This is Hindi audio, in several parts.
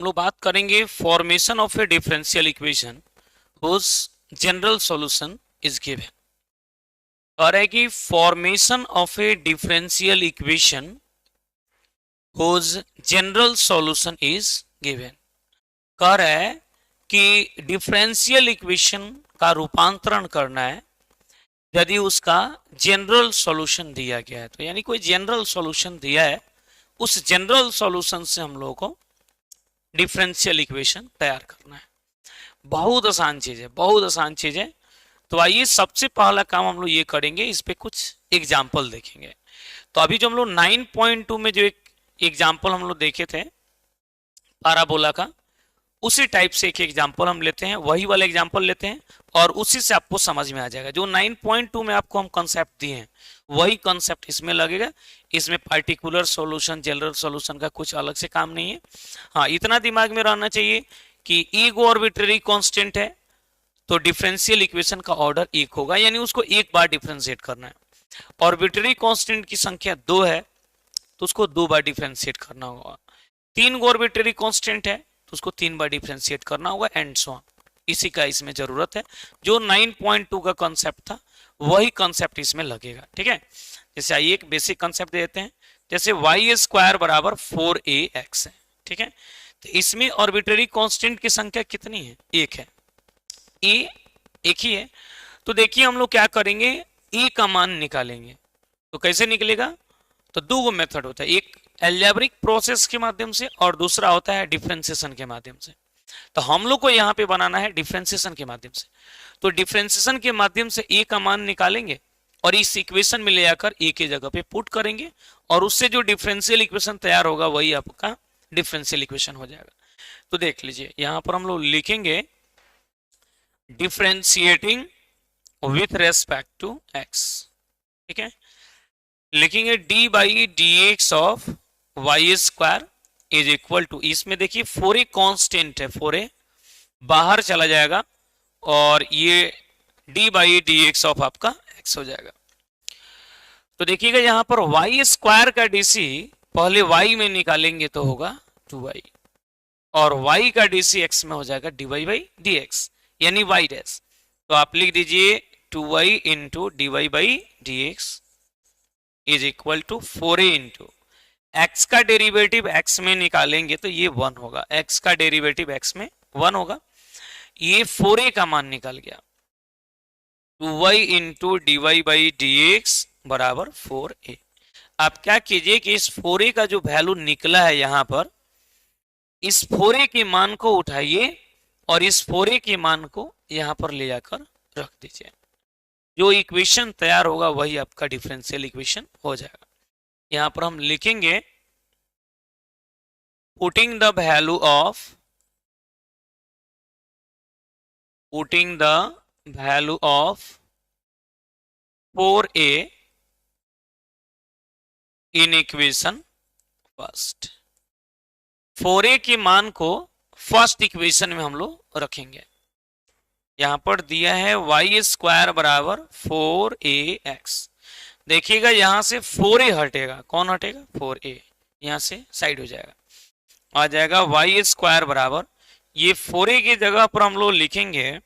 हम लोग बात करेंगे formation of a differential equation whose general solution is given. और है कि formation of a differential equation whose general solution is given. कह रहा है कि डिफरेंशियल इक्वेशन का रूपांतरण करना है यदि उसका जनरल सॉल्यूशन दिया गया है। तो यानी कोई जनरल सॉल्यूशन दिया है, उस जनरल सॉल्यूशन से हम लोगों को डिफरेंशियल इक्वेशन तैयार करना है। बहुत आसान चीज है, बहुत आसान चीज है। तो आइए सबसे पहला काम हम लोग ये करेंगे, इस पे कुछ एग्जाम्पल देखेंगे। तो अभी जो हम लोग 9.2 में जो एक एग्जाम्पल हम लोग देखे थे पाराबोला का, उसी टाइप से एक एग्जाम्पल हम लेते हैं, वही वाला एग्जाम्पल लेते हैं और उसी से आपको समझ में आ जाएगा। जो 9.2 में आपको हम कंसेप्ट दिए हैं वही कंसेप्ट इसमें लगेगा। इसमें पार्टिकुलर सॉल्यूशन जनरल सॉल्यूशन का कुछ अलग से काम नहीं है। हाँ, इतना दिमाग में रहना चाहिए कि ईगो आर्बिट्रेरी कांस्टेंट है तो डिफरेंशियल इक्वेशन का ऑर्डर एक होगा, यानी उसको एक बार डिफरेंशिएट करना है। आर्बिट्रेरी कांस्टेंट की संख्या 2 है तो उसको 2 बार डिफरेंशिएट करना होगा। 3 आर्बिट्रेरी कांस्टेंट है तो उसको 3 बार डिफरेंशिएट करना होगा एंड सो ऑन। इसी का इसमें जरूरत है। जो 9.2 का कॉन्सेप्ट था वही कॉन्सेप्ट इसमें लगेगा। ठीक है, जैसे आइए एक बेसिक कॉन्सेप्ट देते हैं। जैसे वाई स्क्वायर बराबर 4ax है। ठीक है, तो इसमें आर्बिट्रेरी कांस्टेंट की संख्या कितनी है? एक है, ए एक ही है। तो देखिए हम लोग क्या करेंगे, ए का मान निकालेंगे। तो कैसे निकलेगा? तो दो मेथड होता है, एक एल्जेब्रिक प्रोसेस के माध्यम से और दूसरा होता है डिफरेंशिएशन के माध्यम से। तो हम लोग को यहाँ पे बनाना है डिफरेंशिएशन के माध्यम से। तो डिफरेंशिएशन के माध्यम से ए का मान निकालेंगे और इस इक्वेशन में ले आकर ए के जगह पे पुट करेंगे और उससे जो डिफरेंशियल इक्वेशन तैयार होगा वही आपका डिफरेंशियल इक्वेशन हो जाएगा। तो देख लीजिए यहाँ पर हम लोग लिखेंगे differentiating with respect to x. ठीक है, लिखेंगे d by D x of Y square is equal to, इसमें देखिए 4a कांस्टेंट है, 4a बाहर चला जाएगा और ये D by D x of आपका एक्स हो जाएगा। तो देखिएगा यहां पर वाई स्क्वायर का डीसी पहले y में निकालेंगे तो होगा 2y और y का डीसी x में हो जाएगा dy बाई डी एक्स यानी y डैश। तो आप लिख दीजिए 2y into D Y by D x is equal to 4a into x का डेरिवेटिव x में निकालेंगे तो ये 1 होगा, x का डेरिवेटिव x में 1 होगा। ये 4a का मान निकल गया, 2y into D Y by D x बराबर 4a। आप क्या कीजिए कि इस 4a का जो वैल्यू निकला है यहां पर, इस 4a के मान को उठाइए और इस 4a के मान को यहां पर ले जाकर रख दीजिए। जो इक्वेशन तैयार होगा वही आपका डिफरेंशियल इक्वेशन हो जाएगा। यहां पर हम लिखेंगे putting the value of 4a in equation first. 4a के मान को फर्स्ट इक्वेशन में हम लोग रखेंगे। यहां पर दिया है वाई स्क्वायर बराबर 4ax। देखिएगा यहां से 4a हटेगा, कौन हटेगा? 4a यहां से साइड हो जाएगा, आ जाएगा वाई स्क्वायर बराबर, ये 4a की जगह पर हम लोग लिखेंगे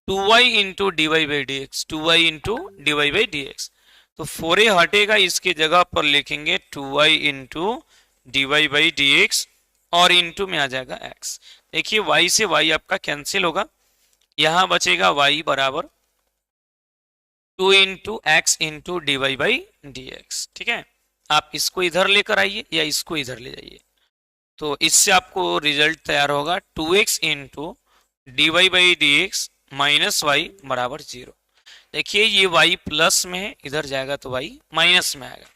2y into D Y by D x, 2y into D Y by D x. तो 4a हटेगा, इसकी जगह पर लिखेंगे 2y into D Y by D x और इंटू में आ जाएगा x। देखिए y से y आपका कैंसिल होगा, यहां बचेगा y बराबर 2 into x into D Y by D x. ठीक है, आप इसको इधर लेकर आइए या इसको इधर ले जाइए, तो इससे आपको रिजल्ट तैयार होगा 2x into D Y by D x minus y बराबर 0। देखिए ये y प्लस में है, इधर जाएगा तो y माइनस में आएगा।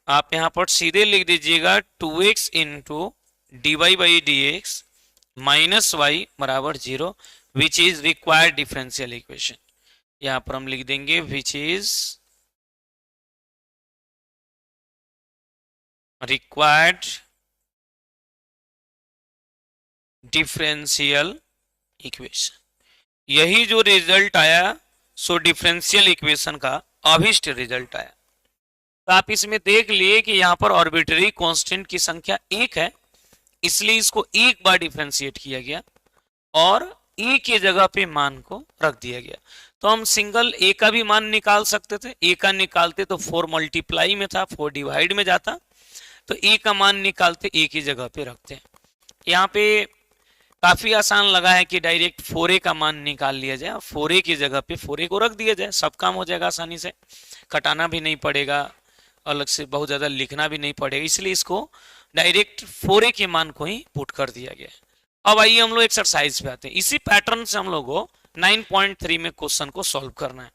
आप यहां पर सीधे लिख दीजिएगा 2x into D Y by D x minus y बराबर 0 which is required differential equation. यहां पर हम लिख देंगे which is required differential equation. यही जो रिजल्ट आया सो डिफरेंशियल इक्वेशन का अभिष्ट रिजल्ट आया। तो आप इसमें देख लिए कि यहां पर आर्बिट्रेरी कांस्टेंट की संख्या 1 है इसलिए इसको एक बार डिफ्रेंशिएट किया गया और ए के जगह पे मान को रख दिया गया। तो हम सिंगल ए का भी मान निकाल सकते थे, ए का निकालते तो 4 मल्टीप्लाई में था, 4 डिवाइड में जाता, तो ए का मान निकालते ए की जगह पे रखते हैं। यहाँ पे काफी आसान लगा है कि डायरेक्ट 4a का मान निकाल लिया जाए, 4a की जगह पे 4a को रख दिया जाए, सब काम हो जाएगा आसानी से, कटाना भी नहीं पड़ेगा, अलग से बहुत ज्यादा लिखना भी नहीं पड़ेगा, इसलिए इसको डायरेक्ट 4a के मान को ही पुट कर दिया गया। अब आइए हम लोग एक्सरसाइज पे आते हैं। इसी पैटर्न से हम लोग को 9.3 में क्वेश्चन को सॉल्व करना है।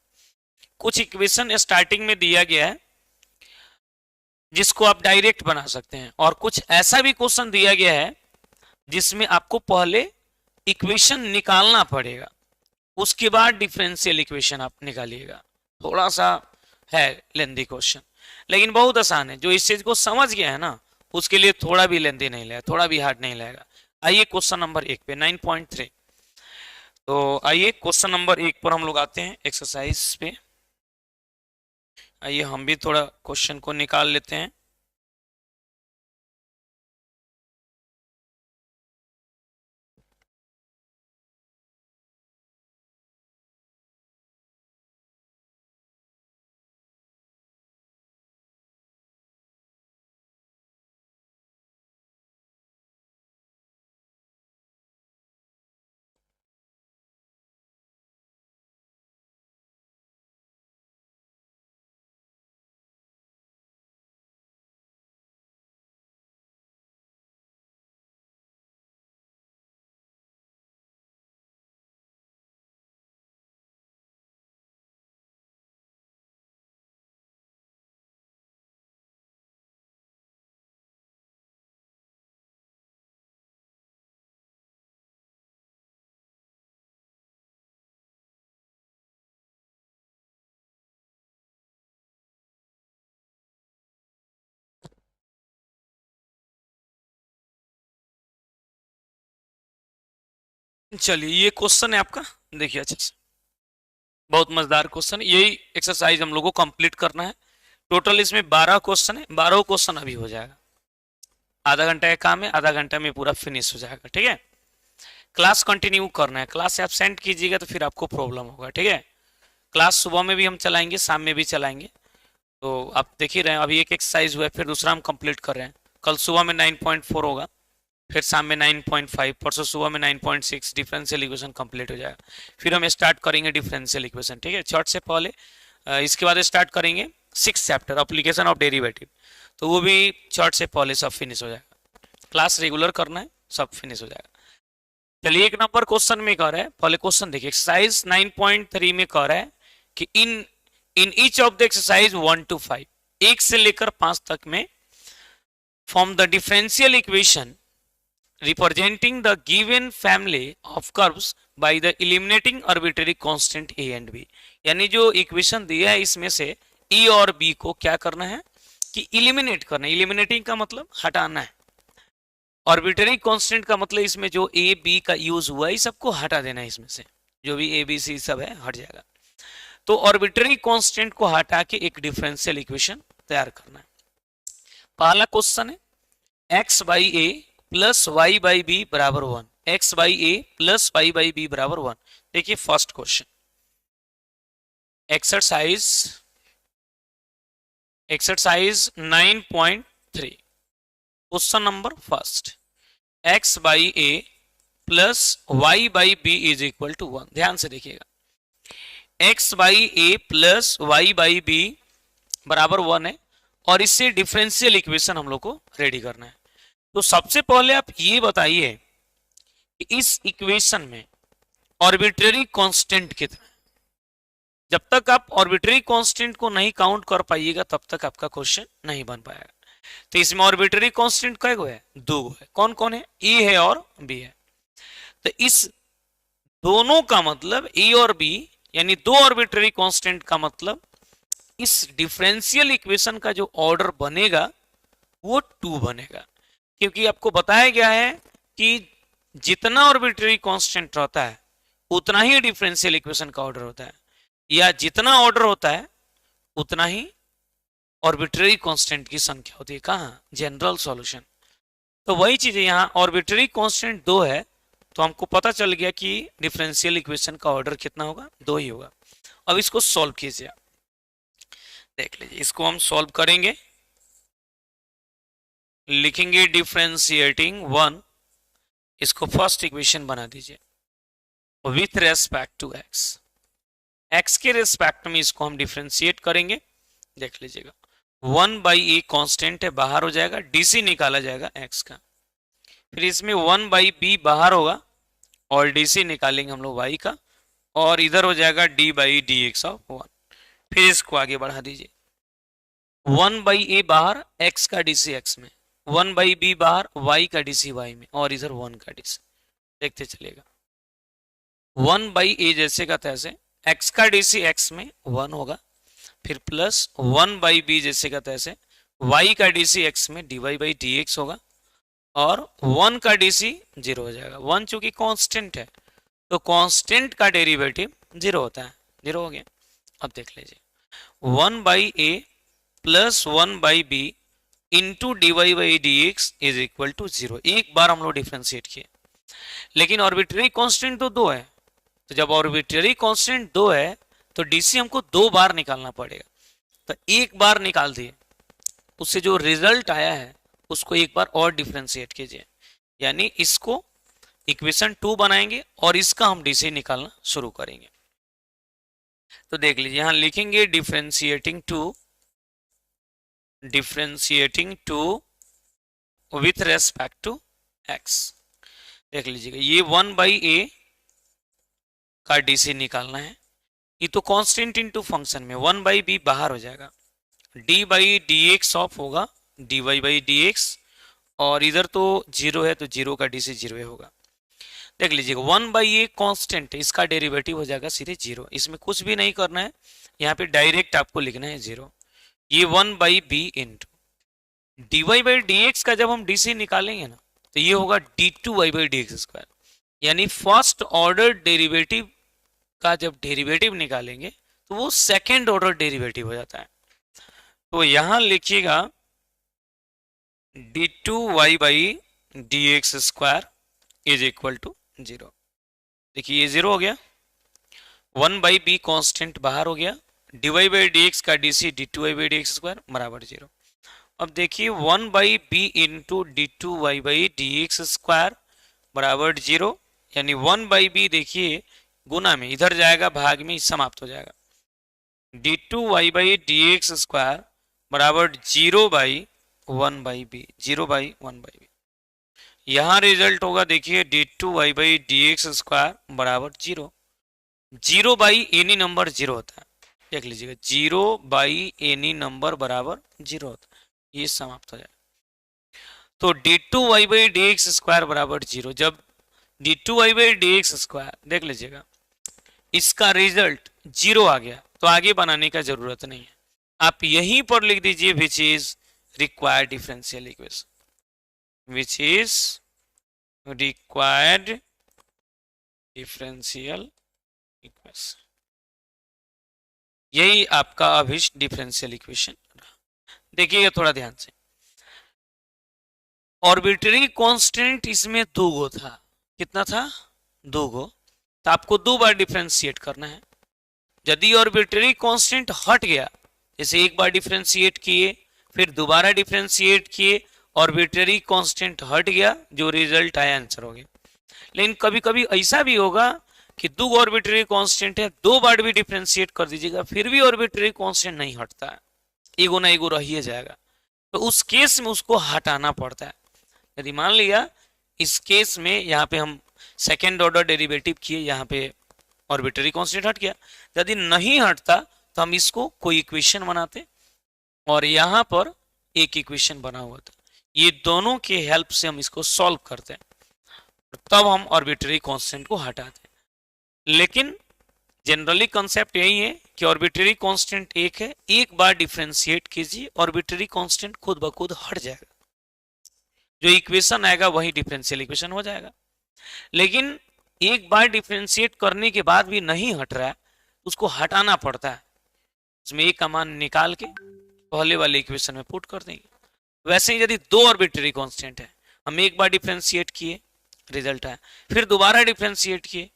कुछ इक्वेशन स्टार्टिंग में दिया गया है जिसको आप डायरेक्ट बना सकते हैं, और कुछ ऐसा भी क्वेश्चन दिया गया है जिसमें आपको पहले इक्वेशन निकालना पड़ेगा, उसके बाद डिफरेंशियल इक्वेशन आप निकालिएगा। थोड़ा सा है लेंदी क्वेश्चन, लेकिन बहुत आसान है। जो इस चीज को समझ गया है ना, उसके लिए थोड़ा भी लेंदी नहीं लगेगा, थोड़ा भी हार्ड नहीं लगेगा। आइए क्वेश्चन नंबर 1 पे 9.3। तो आइए क्वेश्चन नंबर 1 पर हम लोग आते हैं एक्सरसाइज पे। आइए हम भी थोड़ा क्वेश्चन को निकाल लेते हैं। चलिए ये क्वेश्चन है आपका, देखिए अच्छे से, बहुत मजेदार क्वेश्चन है। यही एक्सरसाइज हम लोग को कंप्लीट करना है। टोटल इसमें 12 क्वेश्चन है, 12 क्वेश्चन अभी हो जाएगा। आधा घंटा का काम है, आधा घंटा में पूरा फिनिश हो जाएगा, ठीक है। क्लास कंटिन्यू करना है, क्लास एब्सेंट कीजिएगा तो फिर आपको प्रॉब्लम होगा, ठीक है। क्लास सुबह में भी हम चलाएंगे, शाम में भी चलाएंगे। तो आप देख ही रहे हैं, अभी एक एक्सरसाइज हुआ है, फिर दूसरा हम कंप्लीट कर रहे हैं। कल सुबह में 9.4 होगा, फिर शाम में 9.5, परसों सुबह में 9.6 डिफरेंशियल इक्वेशन कंप्लीट हो जाएगा। फिर हम स्टार्ट करेंगे डिफरेंशियल इक्वेशन, ठीक है। चर्ट से पहले इसके बाद स्टार्ट करेंगे 6 चैप्टर एप्लीकेशन ऑफ डेरिवेटिव, तो वो भी चर्ट से पहले सब फिनिश हो जाएगा। क्लास रेगुलर करना है, सब फिनिश हो जाएगा। चलिए 1 नंबर क्वेश्चन में कह रहा है, पहले क्वेश्चन देखिए। एक्सरसाइज 9.3 में कह रहा है कि in each of the exercise 1 to 5, 1 से लेकर 5 तक में, form the differential equation representing the given family of curves by the eliminating arbitrary constant a and b। यानी जो इक्वेशन दिया है इसमें से e और b को क्या करना है कि इलिमिनेट करना है। इलिमिनेटिंग का मतलब हटाना है, आर्बिट्रेरी कांस्टेंट का मतलब इसमें जो a b का यूज हुआ है सबको हटा देना है, इसमें से जो भी a b c सब है हट जाएगा। तो आर्बिट्रेरी कांस्टेंट को हटा के एक डिफरेंशियल इक्वेशन तैयार करना है। पहला क्वेश्चन है x by a plus y by b बराबर 1, x by a plus y by b बराबर 1। देखिए first question, exercise 9.3, question number first, x by a plus y by b is equal to 1। ध्यान से देखिएगा, x by a plus y by b बराबर 1 है, और इससे डिफरेंशियल इक्वेशन हम लोग को रेडी करना है। तो सबसे पहले आप ये बताइए कि इस इक्वेशन में आर्बिट्रेरी कांस्टेंट कितना है। जब तक आप आर्बिट्रेरी कांस्टेंट को नहीं काउंट कर पाइएगा तब तक आपका क्वेश्चन नहीं बन पाएगा। तो इसमें आर्बिट्रेरी कांस्टेंट कई गो है, 2 गो है। कौन कौन है? ए है और बी है। तो इस दोनों का मतलब ए और बी यानी 2 आर्बिट्रेरी कांस्टेंट का मतलब इस डिफरेंशियल इक्वेशन का जो ऑर्डर बनेगा वो 2 बनेगा, क्योंकि आपको बताया गया है कि जितना आर्बिट्रेरी कांस्टेंट रहता है उतना ही डिफरेंशियल इक्वेशन का ऑर्डर होता है, या जितना ऑर्डर होता है उतना ही आर्बिट्रेरी कांस्टेंट की संख्या होती है। कहां? General solution. तो वही चीज है, यहाँ ऑर्बिटरी कांस्टेंट 2 है, तो हमको पता चल गया कि डिफरेंशियल इक्वेशन का ऑर्डर कितना होगा, 2 ही होगा। अब इसको सॉल्व कीजिए, देख लीजिए इसको हम सॉल्व करेंगे। लिखेंगे डिफरेंशिएटिंग 1, इसको फर्स्ट इक्वेशन बना दीजिए with respect to x. X के रेस्पेक्ट में इसको हम डिफरेंशिएट करेंगे। देख लीजिएगा 1/a कांस्टेंट है, बाहर हो जाएगा, डीसी निकाला जाएगा एक्स का। फिर इसमें 1/b बाहर होगा और डीसी निकालेंगे हम लोग y का, और इधर हो जाएगा d/dx ऑफ 1। फिर इसको आगे बढ़ा दीजिए, 1/a बाहर, x का डीसी x में, 1/b बाहर, y का डीसी y में, और इधर 1 का डीसी। देखते चलेगा 1/a जैसे का तैसे, x का डीसी x में 1 होगा, फिर प्लस 1/b जैसे का तैसे, y का डीसी x में dy/dx होगा, और 1 का डीसी 0 हो जाएगा। 1 चूंकि कांस्टेंट है तो कांस्टेंट का डेरिवेटिव 0 होता है, 0 हो गया। अब देख लीजिए 1/a plus 1/b into dy/dx is equal to 0। एक बार हम लोग डिफ्रेंशिएट किए, लेकिन ऑर्बिटरी कांस्टेंट तो 2 है, तो जब ऑर्बिटरी कांस्टेंट 2 है तो डीसी हमको 2 बार निकालना पड़ेगा। तो एक बार निकाल दिए, उससे जो रिजल्ट आया है उसको एक बार और डिफरेंशिएट कीजिए, यानी इसको इक्वेशन 2 बनाएंगे और इसका हम डीसी निकालना शुरू करेंगे। तो देख लीजिए यहां लिखेंगे differentiating 2 with respect to x. देख लीजिएगा ये 1/a का डीसी निकालना है, ये तो कांस्टेंट इनटू फंक्शन में 1/b बाहर हो जाएगा, d/dx ऑफ होगा dy/dx, और इधर तो 0 है तो 0 का डीसी 0 होगा। देख लीजिएगा 1/a कांस्टेंट है, इसका डेरिवेटिव हो जाएगा सीधे 0, इसमें कुछ भी नहीं करना है, यहाँ पे डायरेक्ट आपको लिखना है 0। ये 1/b इंटू dy/dx का जब हम डीसी निकालेंगे ना तो ये होगा d2y/dx², यानी फर्स्ट ऑर्डर डेरिवेटिव का जब डेरिवेटिव निकालेंगे तो वो सेकेंड ऑर्डर डेरिवेटिव हो जाता है। तो यहां लिखिएगा d2y/dx² इज इक्वल टू 0। देखिए ये 0 हो गया, 1/b कांस्टेंट बाहर हो गया, dy/dx का डीसी d2y/dx² बराबर 0। अब देखिए 1/b इंटू d2y/dx² बराबर 0, यानी 1/b देखिए गुना में इधर जाएगा, भाग में समाप्त हो जाएगा, d2y/dx² बराबर 0/1/b, 0/1/b। यहां रिजल्ट होगा देखिए d2y/dx² बराबर 0, 0/any नंबर 0 होता है। देख लीजिएगा 0/any नंबर बराबर 0 होता है, ये समाप्त हो जाएगा। तो d2y/dx² बराबर 0, जब d2y/dx² देख लीजिएगा इसका रिजल्ट 0 आ गया तो आगे बनाने का जरूरत नहीं है, आप यहीं पर लिख दीजिए विच is required differential equation, which is required differential equation, यही आपका अभिष्ट डिफरेंशियल इक्वेशन। देखिएगा थोड़ा ध्यान से, ऑर्बिटरी कांस्टेंट इसमें 2 गो था, कितना था 2 गो, तो आपको 2 बार डिफरेंशिएट करना है। यदि ऑर्बिटरी कांस्टेंट हट गया, जैसे एक बार डिफरेंशिएट किए फिर दोबारा डिफरेंशिएट किए, ऑर्बिटरी कांस्टेंट हट गया, जो रिजल्ट आया आंसर हो गया। लेकिन कभी कभी ऐसा भी होगा कि 2 ऑर्बिटरी कांस्टेंट है, 2 बार भी डिफरेंशिएट कर दीजिएगा फिर भी ऑर्बिटरी कांस्टेंट नहीं हटता है, एगो ना एगो रह ही जाएगा, तो उस केस में उसको हटाना पड़ता है। यदि मान लिया इस केस में यहाँ पे हम सेकेंड ऑर्डर डेरिवेटिव किए, यहाँ पे ऑर्बिटरी कांस्टेंट हट गया, यदि नहीं हटता तो हम इसको कोई इक्वेशन बनाते और यहाँ पर एक इक्वेशन बना हुआ था, ये दोनों के हेल्प से हम इसको सॉल्व करते हैं, तब हम ऑर्बिटरी कांस्टेंट को हटाते हैं। लेकिन जनरली कॉन्सेप्ट यही है कि ऑर्बिटरी कांस्टेंट एक है, एक बार डिफरेंशिएट कीजिए, ऑर्बिटरी कांस्टेंट खुद ब खुद हट जाएगा, जो इक्वेशन आएगा वही डिफरेंशियल इक्वेशन हो जाएगा। लेकिन एक बार डिफरेंशिएट करने के बाद भी नहीं हट रहा है, उसको हटाना पड़ता है, उसमें एक का मान निकाल के पहले वाले इक्वेशन में पुट कर देंगे। वैसे ही यदि 2 ऑर्बिटरी कांस्टेंट है हम एक बार डिफ्रेंशिएट किए, रिजल्ट आया, फिर दोबारा डिफ्रेंशिएट किए,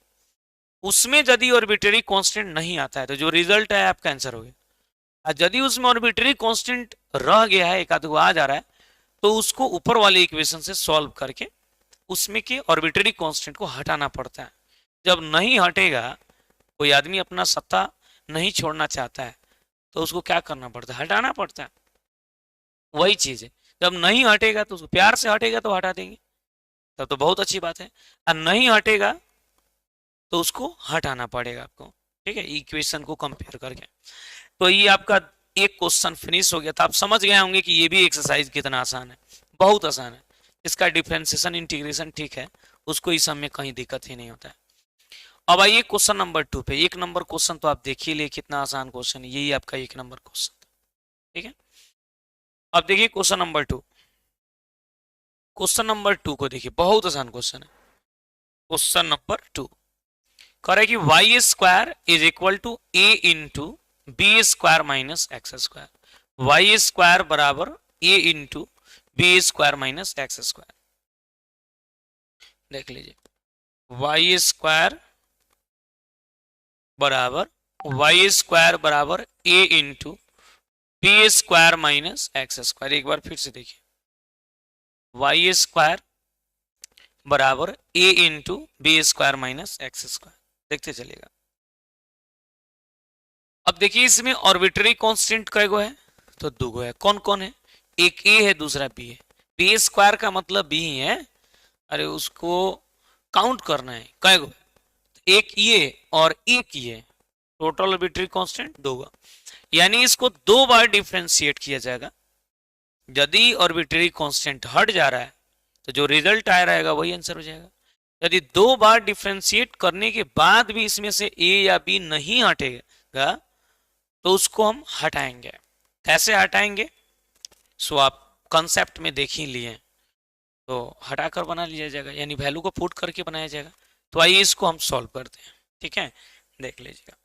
उसमें यदि ऑर्बिटरी कांस्टेंट नहीं आता है तो जो रिजल्ट है आपका आंसर हो गया। और यदि उसमें ऑर्बिटरी कांस्टेंट रह गया है, एक आध को आ जा रहा है, तो उसको ऊपर वाले इक्वेशन से सॉल्व करके उसमें के ऑर्बिटरी कांस्टेंट को हटाना पड़ता है। जब नहीं हटेगा, कोई आदमी अपना सत्ता नहीं छोड़ना चाहता है तो उसको क्या करना पड़ता है, हटाना पड़ता है। वही चीज है, जब नहीं हटेगा तो उसको प्यार से हटेगा तो हटा देंगे, तब तो बहुत अच्छी बात है, और नहीं हटेगा तो उसको हटाना पड़ेगा आपको। ठीक है, इक्वेशन को कंपेयर करके। तो ये आपका एक क्वेश्चन फिनिश हो गया था। आप समझ गए होंगे कि ये भी एक्सरसाइज कितना आसान है, बहुत आसान है। इसका डिफरेंशिएशन इंटीग्रेशन ठीक है, उसको इस में कहीं दिक्कत ही नहीं होता है। अब आइए क्वेश्चन नंबर 2 पे। एक नंबर क्वेश्चन तो आप देख ही लिए कितना आसान क्वेश्चन है, यही आपका एक नंबर क्वेश्चन। ठीक है, अब देखिए क्वेश्चन नंबर 2। क्वेश्चन नंबर 2 को देखिए, बहुत आसान क्वेश्चन है। क्वेश्चन नंबर 2 कह रहा है कि Y square is equal to A into B square minus x square. Y square बराबर A into B square minus x square. देख लीजिए, वाई स्क्वायर बराबर A into B square minus x square. एक बार फिर से देखिए, वाई स्क्वायर बराबर A into B square minus x square. देखते चलेगा। अब देखिए, इसमें ऑर्बिटरी कांस्टेंट कईगो है, तो दो गो है। कौन कौन है, एक ए है, दूसरा बी है। बी स्क्वायर का मतलब बी ही है, अरे उसको काउंट करना है कईगो है, एक ये और एक ये, टोटल ऑर्बिटरी कांस्टेंट दो गो, यानी इसको दो बार डिफरेंशिएट किया जाएगा। यदि ऑर्बिटरी कांस्टेंट हट जा रहा है तो जो रिजल्ट आया रहेगा वही आंसर हो जाएगा। यदि दो बार डिफरेंशिएट करने के बाद भी इसमें से ए या बी नहीं हटेगा तो उसको हम हटाएंगे। कैसे हटाएंगे, सो आप कंसेप्ट में देख ही लिए, तो हटाकर बना लिया जाएगा, यानी वैल्यू को पुट करके बनाया जाएगा। तो आइए इसको हम सॉल्व करते हैं। ठीक है, देख लीजिएगा।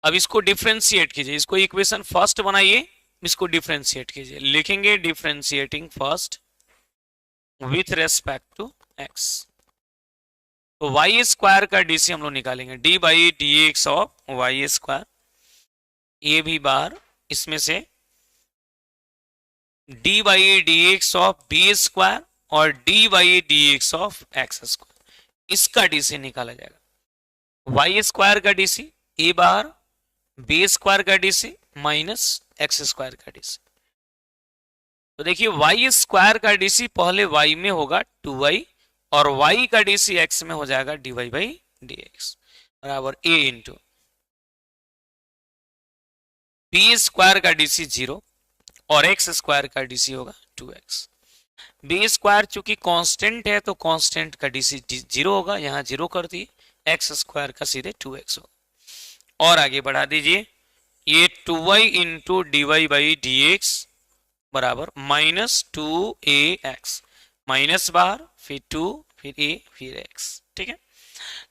अब इसको डिफरेंशिएट कीजिए, इसको इक्वेशन फर्स्ट बनाइए, इसको डिफरेंशिएट कीजिए। लिखेंगे differentiating first with respect to X. तो वाई स्क्वायर का डीसी हम लोग निकालेंगे, D by D x of Y square. ये भी बाहर, इसमें से D by D x of B square और D by D x of X square, इसका डीसी निकाला जाएगा। वाई स्क्वायर का डीसी ए बाहर, बी स्क्वायर का डीसी माइनस एक्स स्क्वायर का डीसी। तो देखिए, वाई स्क्वायर का डीसी पहले वाई में होगा 2y, और y का डीसी x में हो जाएगा dy बाई डी एक्स बराबर a इंटू बी स्क्वायर का डीसी 0 और x स्क्वायर का डीसी होगा 2x। बी स्क्वायर चूंकि कांस्टेंट है तो कांस्टेंट का डीसी 0 होगा, यहां 0 कर दिए, x स्क्वायर का सीधे 2x होगा। और आगे बढ़ा दीजिए, ये 2y into D Y by D x बराबर माइनस 2ax, माइनस बाहर, फिर 2, फिर a, फिर x। ठीक है,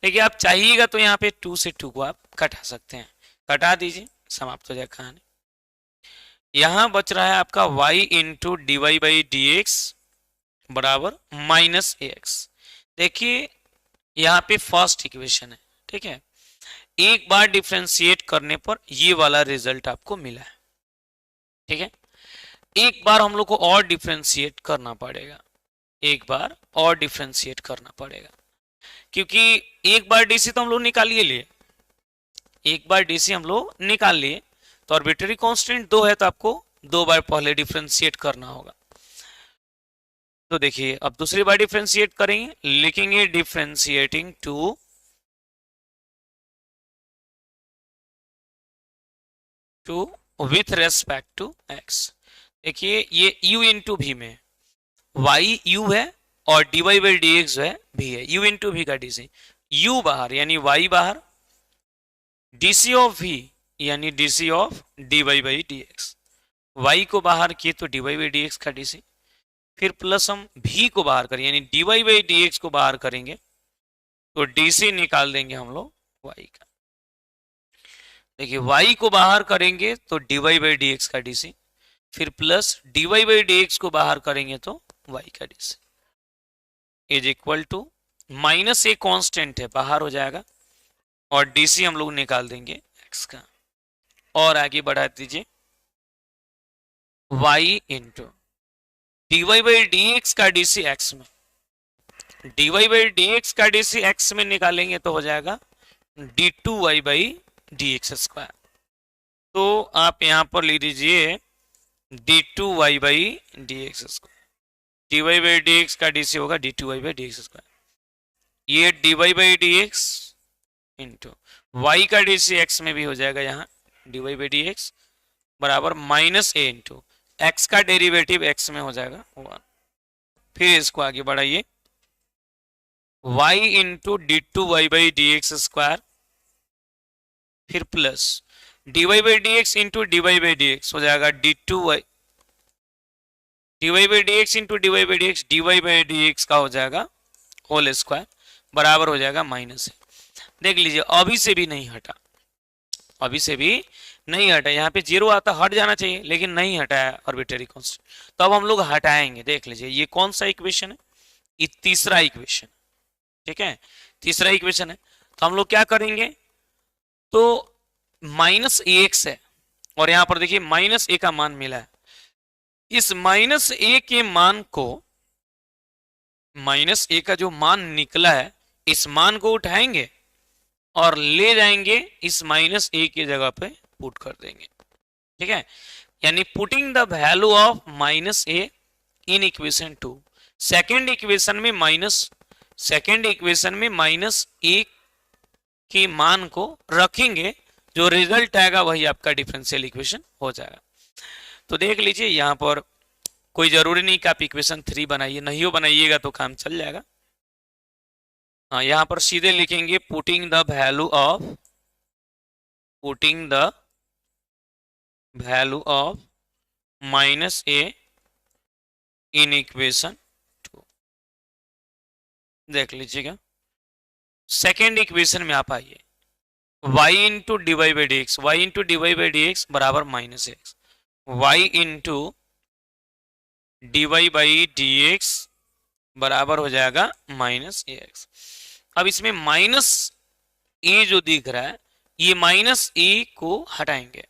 देखिए आप चाहिएगा तो यहाँ पे 2 से 2 को आप कटा सकते हैं, कटा दीजिए, समाप्त हो जाए कहानी। यहां बच रहा है आपका y into D Y by D x बराबर माइनस ax। देखिए यहाँ पे फर्स्ट इक्वेशन है, ठीक है, एक बार डिफ्रेंशिएट करने पर ये वाला रिजल्ट आपको मिला है। ठीक है, एक बार हम लोग को और डिफ्रेंशिएट करना पड़ेगा, एक बार और डिफ्रेंशिएट करना पड़ेगा, क्योंकि एक बार डीसी तो हम लोग निकाल लिए, एक बार डीसी हम लोग निकाल लिए, तो आर्बिट्रेरी कांस्टेंट 2 है, तो आपको 2 बार पहले डिफ्रेंशिएट करना होगा। तो देखिए अब दूसरी बार डिफ्रेंशिएट करेंगे, लिखेंगे differentiating two with respect to x. देखिए ये u इंटू भी में y u है और dy बाई डी एक्स है भी है, u इंटू भी का डीसी, u बाहर यानी y बाहर, डीसी ऑफ v यानी DC of dy by D x, y को बाहर किए तो dy बाई डी एक्स का डीसी, फिर प्लस हम v को बाहर करें यानी dy बाई डी एक्स को बाहर करेंगे तो डीसी निकाल देंगे हम लोग y का। देखिए y को बाहर करेंगे तो dy बाई डी एक्स का डीसी, फिर plus dy by D x को बाहर करेंगे तो वाई का DC is equal to minus a constant है बाहर हो जाएगा और डीसी हम लोग निकाल देंगे एक्स का और आगे बढ़ा दीजिए y into D Y by D x का डीसी एक्स में dy बाई डी एक्स का डीसी एक्स में निकालेंगे तो हो जाएगा D two Y by D x square. तो आप यहां पर लिख दीजिए D two Y by D x square D Y by D x का डीसी होगा D two Y by D x square ये D Y by D x into Y का डीसी एक्स में भी हो जाएगा यहाँ D Y by D x बराबर माइनस ए इंटू एक्स का डेरिवेटिव एक्स में हो जाएगा 1। फिर इसको आगे बढ़ाइए y into D two Y by D x square फिर plus D Y by D x into D Y by D X हो जाएगा D two Y D Y by D x into D Y by D x D Y by D x का हो जाएगा होल स्क्वायर बराबर हो जाएगा माइनस ए। देख लीजिए अभी से भी नहीं हटा अभी से भी नहीं हटा यहाँ पे जीरो आता हट जाना चाहिए लेकिन नहीं हटाया आर्बिट्रेरी कांस्टेंट। तो अब हम लोग हटाएंगे देख लीजिए ये कौन सा इक्वेशन है ये तीसरा इक्वेशन ठीक है तीसरा इक्वेशन है। तो हम लोग क्या करेंगे तो माइनस ए एक्स है और यहां पर देखिए माइनस ए का मान मिला है इस माइनस ए के मान को माइनस ए का जो मान निकला है इस मान को उठाएंगे और ले जाएंगे इस माइनस ए की जगह पे पुट कर देंगे ठीक है यानी putting the value of minus A in equation 2 second equation में माइनस ए के मान को रखेंगे जो रिजल्ट आएगा वही आपका डिफरेंशियल इक्वेशन हो जाएगा। तो देख लीजिए यहां पर कोई जरूरी नहीं कि आप इक्वेशन 3 बनाइए नहीं हो बनाइएगा तो काम चल जाएगा। हाँ यहां पर सीधे लिखेंगे putting the value of minus A in equation 2। देख लीजिएगा सेकेंड इक्वेशन में आप आइए y into D Y by D x Y into D Y by D x बराबर minus x Y into D Y by D x बराबर हो जाएगा माइनस ए एक्स। अब इसमें माइनस ए जो दिख रहा है ये माइनस ए को हटाएंगे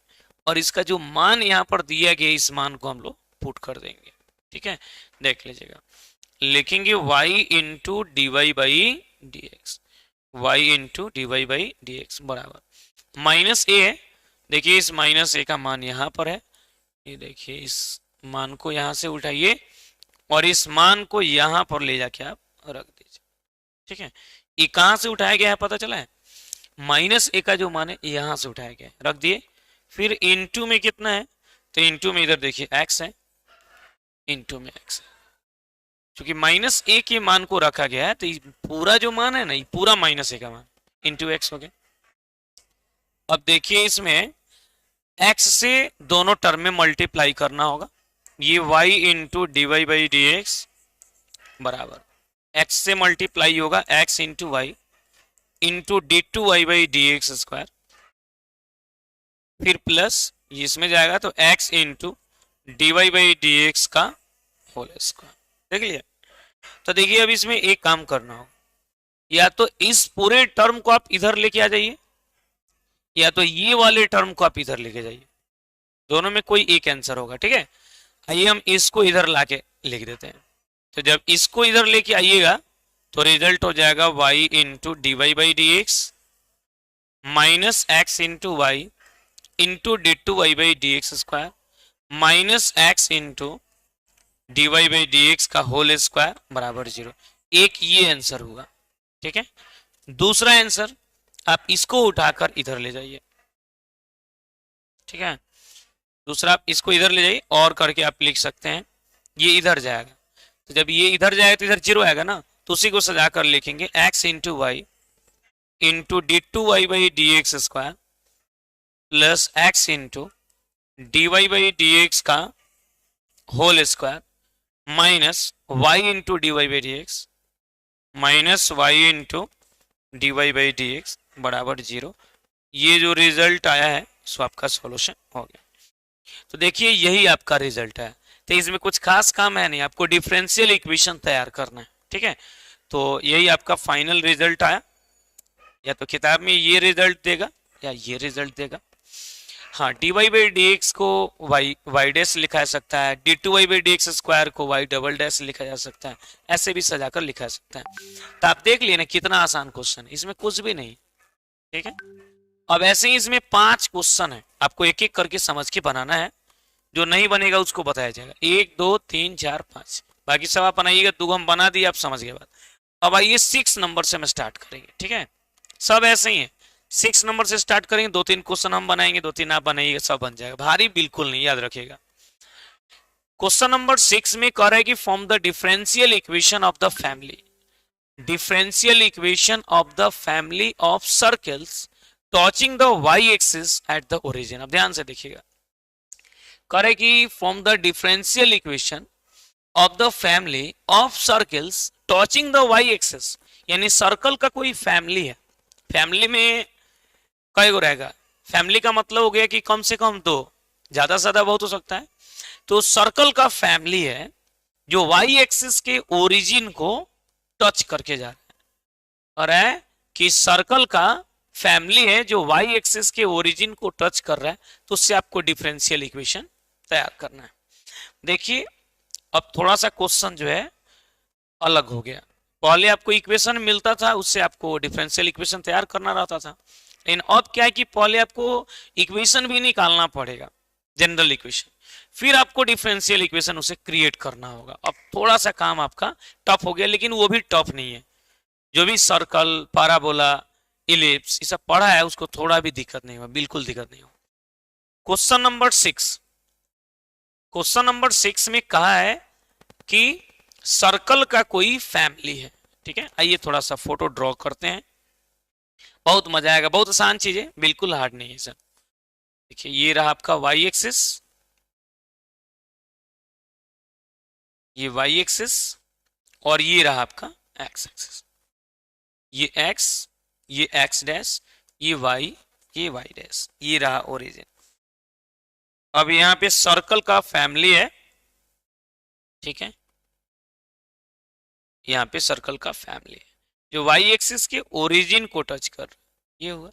और इसका जो मान यहाँ पर दिया गया इस मान को हम लोग पुट कर देंगे ठीक है। देख लीजिएगा लिखेंगे y into D Y by D x Y into D Y by D x बराबर माइनस ए है। देखिए इस माइनस ए का मान यहाँ पर है ये देखिए इस मान को यहाँ से उठाइए और इस मान को यहाँ पर ले जाके आप रख दीजिए ठीक है। ये कहाँ से उठाया गया है पता चला है माइनस ए का जो मान है यहाँ से उठाया गया है रख दिए। फिर इनटू में कितना है तो इनटू में इधर देखिए एक्स है इनटू में एक्स है क्योंकि माइनस ए के मान को रखा गया है तो पूरा जो मान है ना ये पूरा माइनस ए का मान इंटू एक्स हो गया। अब देखिए इसमें एक्स से दोनों टर्म में मल्टीप्लाई करना होगा ये y into D Y by D x बराबर x से मल्टीप्लाई होगा x into Y into D two Y by D x square फिर प्लस इसमें जाएगा तो x into D Y by D x का होल स्क्वायर। देख लिया। तो देखिए अब इसमें एक काम करना होगा या तो इस पूरे टर्म को आप इधर लेके आ जाइए या तो ये वाले टर्म को आप इधर लेके जाइए दोनों में कोई एक आंसर होगा ठीक है। आइए हम इसको इधर लाके लिख देते हैं। तो जब इसको इधर लेके आइएगा तो रिजल्ट हो जाएगा y into D Y by D x minus x into Y into D two Y by D x square minus x into D Y by D x का होल स्क्वायर बराबर 0। एक ये आंसर होगा ठीक है। दूसरा आंसर आप इसको उठाकर इधर ले जाइए ठीक है। दूसरा आप इसको इधर ले जाइए और करके आप लिख सकते हैं ये इधर जाएगा तो जब ये इधर जाएगा तो इधर 0 आएगा ना तो उसी को सजाकर लिखेंगे x into Y into D two Y by D x square plus x into D Y by D x का whole square minus y into D Y by D x minus Y into D Y by D x बराबर 0। ये जो रिजल्ट आया है सो आपका सॉल्यूशन हो गया। तो देखिए यही आपका रिजल्ट है तो इसमें कुछ खास काम है नहीं, आपको डिफरेंशियल इक्वेशन तैयार करना है, ठीक है। तो यही आपका फाइनल रिजल्ट आया, या तो किताब में ये रिजल्ट देगा या ये रिजल्ट देगा। हाँ, d Y by D x को वाई डैश लिखा जा सकता है, d two Y by D x square को वाई डबल डैश लिखा जा सकता है, ऐसे भी सजाकर लिखा जा सकता है। तो आप देख लिए ना कितना आसान क्वेश्चन है, इसमें कुछ भी नहीं, ठीक है। अब ऐसे ही इसमें 5 क्वेश्चन है, आपको एक एक करके समझ के बनाना है, जो नहीं बनेगा उसको बताया जाएगा। 1 2 3 4 5, बाकी सब आप बनाइएगा, 2 हम बना दिए, आप समझ गए बात। अब आइए 6 नंबर से हम स्टार्ट करेंगे, ठीक है। सब ऐसे ही है, 6 नंबर से स्टार्ट करेंगे, 2-3 क्वेश्चन हम बनाएंगे, 2-3 आप बनाइएगा, सब बन जाएगा, भारी बिल्कुल नहीं, याद रखिएगा। क्वेश्चन नंबर 6 में कह रहा है कि form the differential equation of the family, differential equation of the family of circles touching the y axis at the origin. अब ध्यान से देखिएगा, कह रहा है कि form the differential equation of the family of circles touching the y axis, यानी सर्कल का कोई फैमिली है, फैमिली में कई गो रहेगा, फैमिली का मतलब हो गया कि कम से कम 2, ज्यादा से ज्यादा बहुत हो सकता है। तो सर्कल का फैमिली है जो वाई एक्सिस के ओरिजिन को टच करके जा रहा है, और है कि सर्कल का फैमिली है जो वाई एक्सिस के ओरिजिन को टच कर रहा है, तो उससे आपको डिफरेंशियल इक्वेशन तैयार करना है। देखिए अब थोड़ा सा क्वेश्चन जो है अलग हो गया, पहले आपको इक्वेशन मिलता था, उससे आपको डिफरेंशियल इक्वेशन तैयार करना रहता था, लेकिन अब क्या है कि पहले आपको इक्वेशन भी निकालना पड़ेगा, जनरल इक्वेशन, फिर आपको डिफरेंशियल इक्वेशन उसे क्रिएट करना होगा। अब थोड़ा सा काम आपका टफ हो गया, लेकिन वो भी टफ नहीं है, जो भी सर्कल, पैराबोला, इलिप्स ये सब पढ़ा है उसको थोड़ा भी दिक्कत नहीं हुआ, बिल्कुल दिक्कत नहीं हुआ। क्वेश्चन नंबर 6, क्वेश्चन नंबर 6 में कहा है कि सर्कल का कोई फैमिली है, ठीक है। आइए थोड़ा सा फोटो ड्रॉ करते हैं, बहुत मजा आएगा, बहुत आसान चीज है, बिल्कुल हार्ड नहीं है सर। देखिए ये रहा आपका वाई एक्सिस, ये वाई एक्सिस, और ये रहा आपका एक्स एक्सिस, ये एक्स, ये एक्स डैश, ये वाई डैश, ये रहा ओरिजिन। अब यहाँ पे सर्कल का फैमिली है, ठीक है, यहाँ पे सर्कल का फैमिली है जो वाई एक्सिस के ओरिजिन को टच कर, ये हुआ,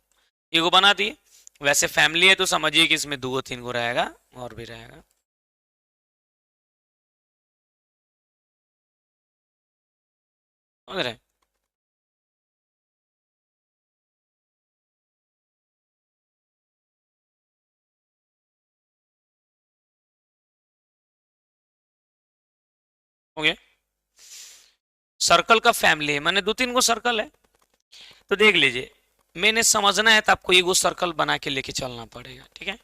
ये को बना दिए। वैसे फैमिली है तो समझिए कि इसमें 2-3 को रहेगा, और भी रहेगा, समझ रहे? हो गया, सर्कल का फैमिली है, मैंने 2-3 को सर्कल है, तो देख लीजिए, मैंने समझना है तो आपको एगो सर्कल बना के लेके चलना पड़ेगा, ठीक है।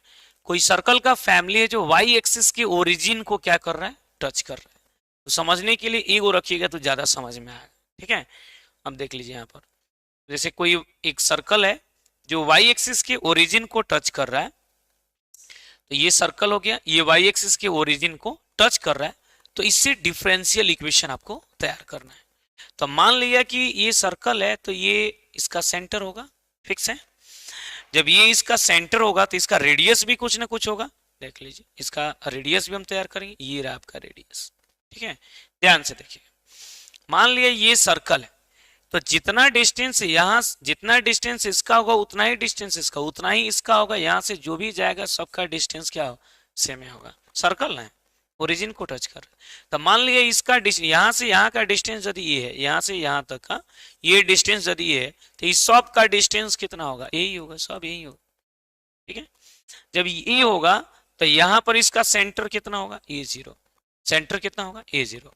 कोई सर्कल का फैमिली है जो वाई एक्सिस के ओरिजिन को क्या कर रहा है, टच कर रहा है, तो समझने के लिए एगो रखिएगा तो ज्यादा समझ में आएगा, ठीक है। अब देख लीजिए यहाँ पर, जैसे कोई एक सर्कल है जो वाई एक्सिस के ओरिजिन को टच कर रहा है, तो ये सर्कल हो गया, ये वाई एक्सिस के ओरिजिन को टच कर रहा है, तो इससे डिफरेंशियल इक्वेशन आपको तैयार करना है। तो मान लिया कि ये सर्कल है, तो ये इसका सेंटर होगा, फिक्स है। जब ये इसका सेंटर होगा तो इसका रेडियस भी कुछ ना कुछ होगा, देख लीजिए इसका रेडियस भी हम तैयार करेंगे, ये रहा आपका रेडियस, ठीक है। ध्यान से देखिए, मान लिया ये सर्कल है, तो जितना डिस्टेंस यहाँ, जितना डिस्टेंस इसका होगा उतना ही डिस्टेंस इसका, उतना ही इसका होगा, यहाँ से जो भी जाएगा सबका डिस्टेंस क्या हो, सेम होगा, सर्कल है ओरिजिन को टच कर। तो मान लिया इसका यहाँ से यहाँ का डिस्टेंस यदि ये है, यहाँ से यहाँ तक का ये डिस्टेंस यदि ये है, तो इस सब का डिस्टेंस कितना होगा, यही होगा, सब यही होगा, ठीक है। जब ये होगा तो यहाँ पर इसका सेंटर कितना होगा, A0, सेंटर कितना होगा, A0।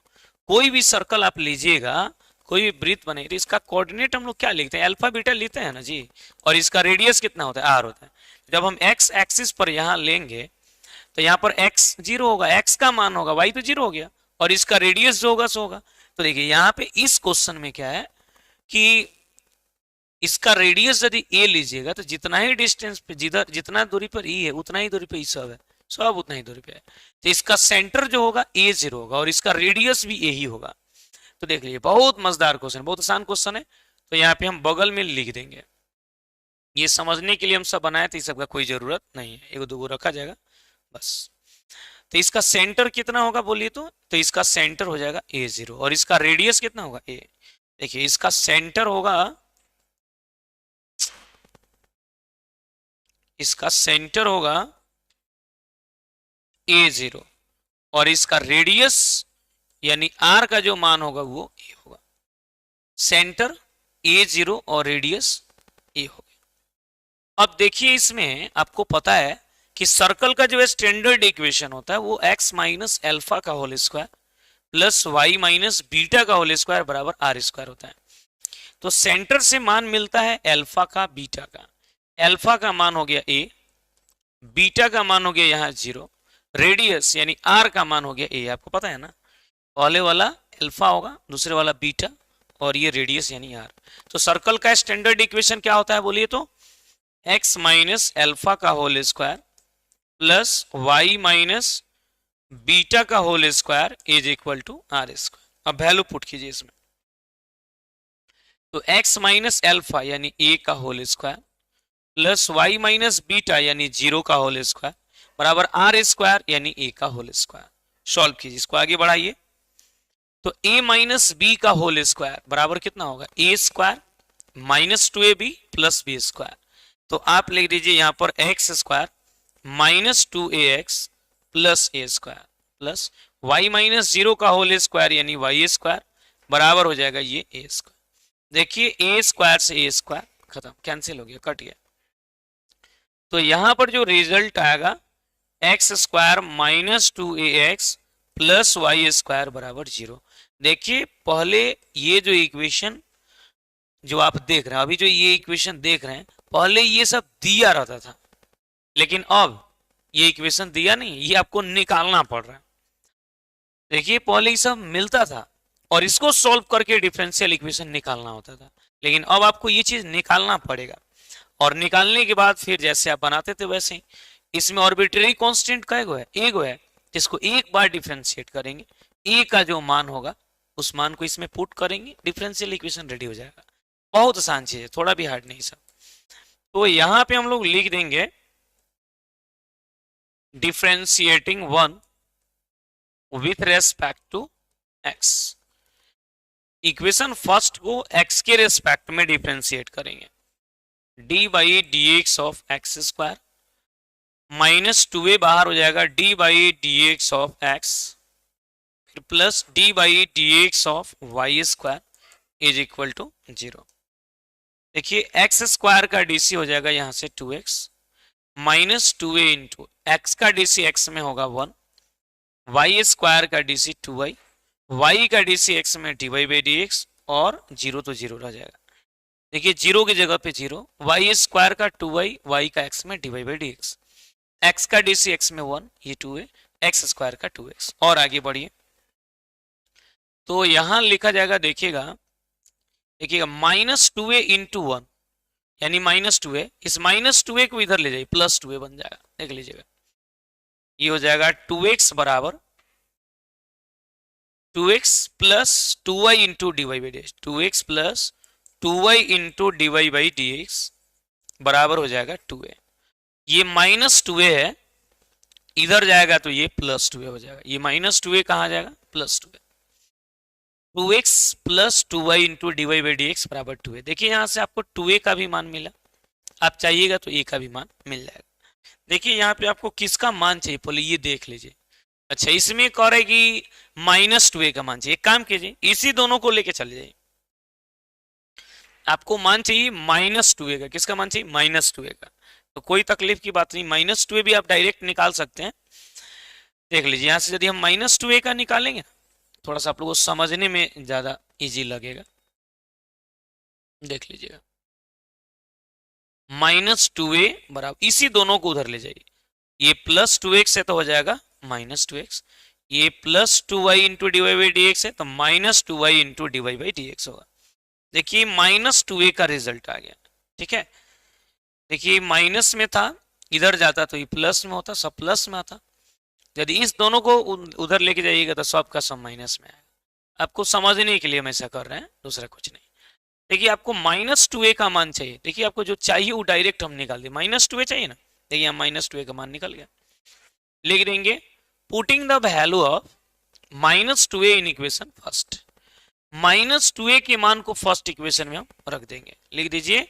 कोई भी सर्कल आप लीजिएगा, कोई भी वृत्त बने, तो इसका कोऑर्डिनेट हम लोग क्या लिखते हैं, अल्फा बीटा लिखते हैं ना जी, और इसका रेडियस कितना होता है, R होता है। जब हम x एक्सिस पर यहाँ लेंगे तो यहाँ पर x 0 होगा, x का मान होगा, y तो 0 हो गया, और इसका रेडियस जो होगा सो होगा। तो देखिए यहाँ पे इस क्वेश्चन में क्या है कि इसका रेडियस यदि a लीजिएगा तो जितना ही डिस्टेंस पे, जिधर जितना दूरी पर e है उतना ही दूरी पे सब है, सब उतना ही दूरी पे है, तो इसका सेंटर जो होगा A0 होगा, और इसका रेडियस भी a ही होगा। तो देख लीजिए बहुत मजेदार क्वेश्चन, बहुत आसान क्वेश्चन है, तो यहाँ पे हम बगल में लिख देंगे, ये समझने के लिए हम सब बनाए थे, इस सब का कोई जरूरत नहीं है, 1-2 रखा जाएगा बस। तो इसका सेंटर कितना होगा बोलिए तो इसका सेंटर हो जाएगा A0 और इसका रेडियस कितना होगा A। देखिए इसका सेंटर होगा, इसका सेंटर होगा A0 और इसका रेडियस यानी R का जो मान होगा वो A होगा। सेंटर A0 और रेडियस A होगा। अब देखिए इसमें आपको पता है कि सर्कल का जो है स्टैंडर्ड इक्वेशन होता है वो x माइनस एल्फा का whole square plus y minus beta का होल स्क्वायर बराबर आर स्क्वायर होता है। तो सेंटर से मान मिलता है एल्फा का बीटा का। एल्फा का मान हो गया a, बीटा का मान हो गया यहाँ 0, रेडियस यानी r का मान हो गया a। आपको पता है ना, पहले वाला एल्फा होगा, दूसरे वाला बीटा और ये रेडियस यानी r। तो सर्कल का स्टैंडर्ड इक्वेशन क्या होता है बोलिए तो x माइनस एल्फा का whole square plus y minus beta का whole square is equal to R square. अब वैल्यू पुट कीजिए इसमें, तो x माइनस एल्फा यानी a का whole square plus y minus beta यानी 0 का होल स्क्वायर बराबर आर स्क्वायर यानी a का होल स्क्वायर। सॉल्व कीजिए, इसको आगे बढ़ाइए। तो a माइनस बी का होल स्क्वायर बराबर कितना होगा a square minus 2ab plus B square. तो आप लिख दीजिए यहां पर X square minus 2ax plus A square plus Y minus 0 का होल स्क्वायर यानी वाई स्क्वायर बराबर हो जाएगा ये ए स्क्वायर। देखिए ए स्क्वायर से ए स्क्वायर खत्म, कैंसिल हो गया, कट गया। तो यहां पर जो रिजल्ट आएगा x square minus 2ax plus y square बराबर 0। देखिए पहले ये जो इक्वेशन जो आप देख रहे हैं, अभी जो ये इक्वेशन देख रहे हैं, पहले ये सब दिया रहता था, लेकिन अब ये इक्वेशन दिया नहीं, ये आपको निकालना पड़ रहा है। देखिए पहले ये सब मिलता था और इसको सॉल्व करके डिफरेंशियल इक्वेशन निकालना होता था, लेकिन अब आपको ये चीज निकालना पड़ेगा और निकालने के बाद फिर जैसे आप बनाते थे वैसे ही। इसमें आर्बिट्रेरी कांस्टेंट का एगो है जिसको एक बार डिफरेंशिएट करेंगे, ए का जो मान होगा उस मान को इसमें पुट करेंगे, डिफरेंशियल इक्वेशन रेडी हो जाएगा। बहुत आसान चीज है, थोड़ा भी हार्ड नहीं सब। तो यहां पे हम लोग लिख देंगे differentiating 1 with respect to x। Equation first को x के रेस्पेक्ट में डिफरेंशिएट करेंगे, D by D x of X square minus 2a बाहर हो जाएगा D by D x of X फिर plus D by D x of Y square is equal to 0। देखिए एक्स स्क्वायर का डीसी हो जाएगा यहां से 2x minus 2a into X का डीसी एक्स में होगा 1, वाई स्क्वायर का डीसी 2y, वाई का डीसी एक्स में dy बाई डी एक्स और 0 तो 0 रह जाएगा। देखिए 0 की जगह पे 0, वाई स्क्वायर का 2y, वाई का एक्स में dy by D x, x का डीसी एक्स में 1, ये 2a, एक्स स्क्वायर का 2x। और आगे बढ़िए तो यहां लिखा जाएगा, देखिएगा माइनस 2a इंटू 1 यानी माइनस 2a, इस माइनस 2a को इधर ले जाइए प्लस 2a बन जाएगा। देख लीजिएगा ये हो जाएगा 2x बराबर 2x plus 2y into D Y by D x, 2x plus 2y into D Y by D x बराबर हो जाएगा 2a। ये माइनस 2a है, इधर जाएगा तो ये प्लस 2a हो जाएगा। ये माइनस 2a कहाँ जाएगा plus 2a, 2x plus 2y into D Y by D x बराबर 2a। देखिए यहां से आपको 2a का भी मान मिला, आप चाहिएगा तो a का भी मान मिल जाएगा। देखिए यहाँ पे आपको किसका मान चाहिए पहले ये देख लीजिए। अच्छा इसमें कह रहा है कि माइनस 2a का मान चाहिए, एक काम कीजिए इसी दोनों को लेके चले जाइए। आपको मान चाहिए माइनस 2a का, किसका मान चाहिए माइनस 2a का, तो कोई तकलीफ की बात नहीं, माइनस 2a भी आप डायरेक्ट निकाल सकते हैं। देख लीजिए यहाँ से यदि हम माइनस 2a का निकालेंगे थोड़ा सा आप लोगों को समझने में ज्यादा इजी लगेगा। देख लीजिएगा माइनस 2a बराबर, इसी दोनों को उधर ले जाइए, ये प्लस 2x है तो हो जाएगा माइनस 2x, ये plus 2y into D Y by D x है तो minus 2y into D Y by D x होगा। देखिए माइनस 2a का रिजल्ट आ गया, ठीक है। देखिए माइनस में था, इधर जाता तो ये प्लस में होता, सब प्लस में आता। यदि इस दोनों को उधर लेके जाइएगा तो सब का सब माइनस में आएगा। आपको समझने के लिए हम ऐसा कर रहे हैं, दूसरा कुछ नहीं। देखिए आपको माइनस 2a का मान चाहिए, देखिए आपको जो चाहिए वो डायरेक्ट हम निकाल दें। माइनस 2a चाहिए ना, देखिए हम माइनस 2a का मान निकल गया, लिख देंगे putting the value of -2a in equation first. -2a के मान को फर्स्ट इक्वेशन में हम रख देंगे। लिख दीजिए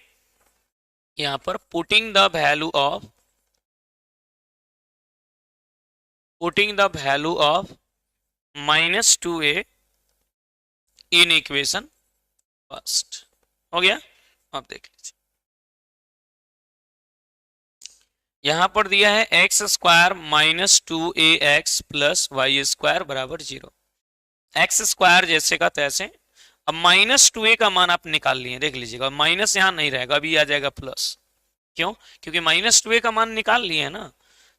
यहां पर putting the value of -2a in equation first. हो गया। अब देख लीजिए यहां पर दिया है x square -2ax plus y square बराबर 0। एक्स स्क्वायर जैसे का तैसे। अब -2a का मान आप निकाल लिए, देख लीजिएगा माइनस यहां नहीं रहेगा, अभी आ जाएगा प्लस। क्यों? क्योंकि -2a का मान निकाल लिए है ना,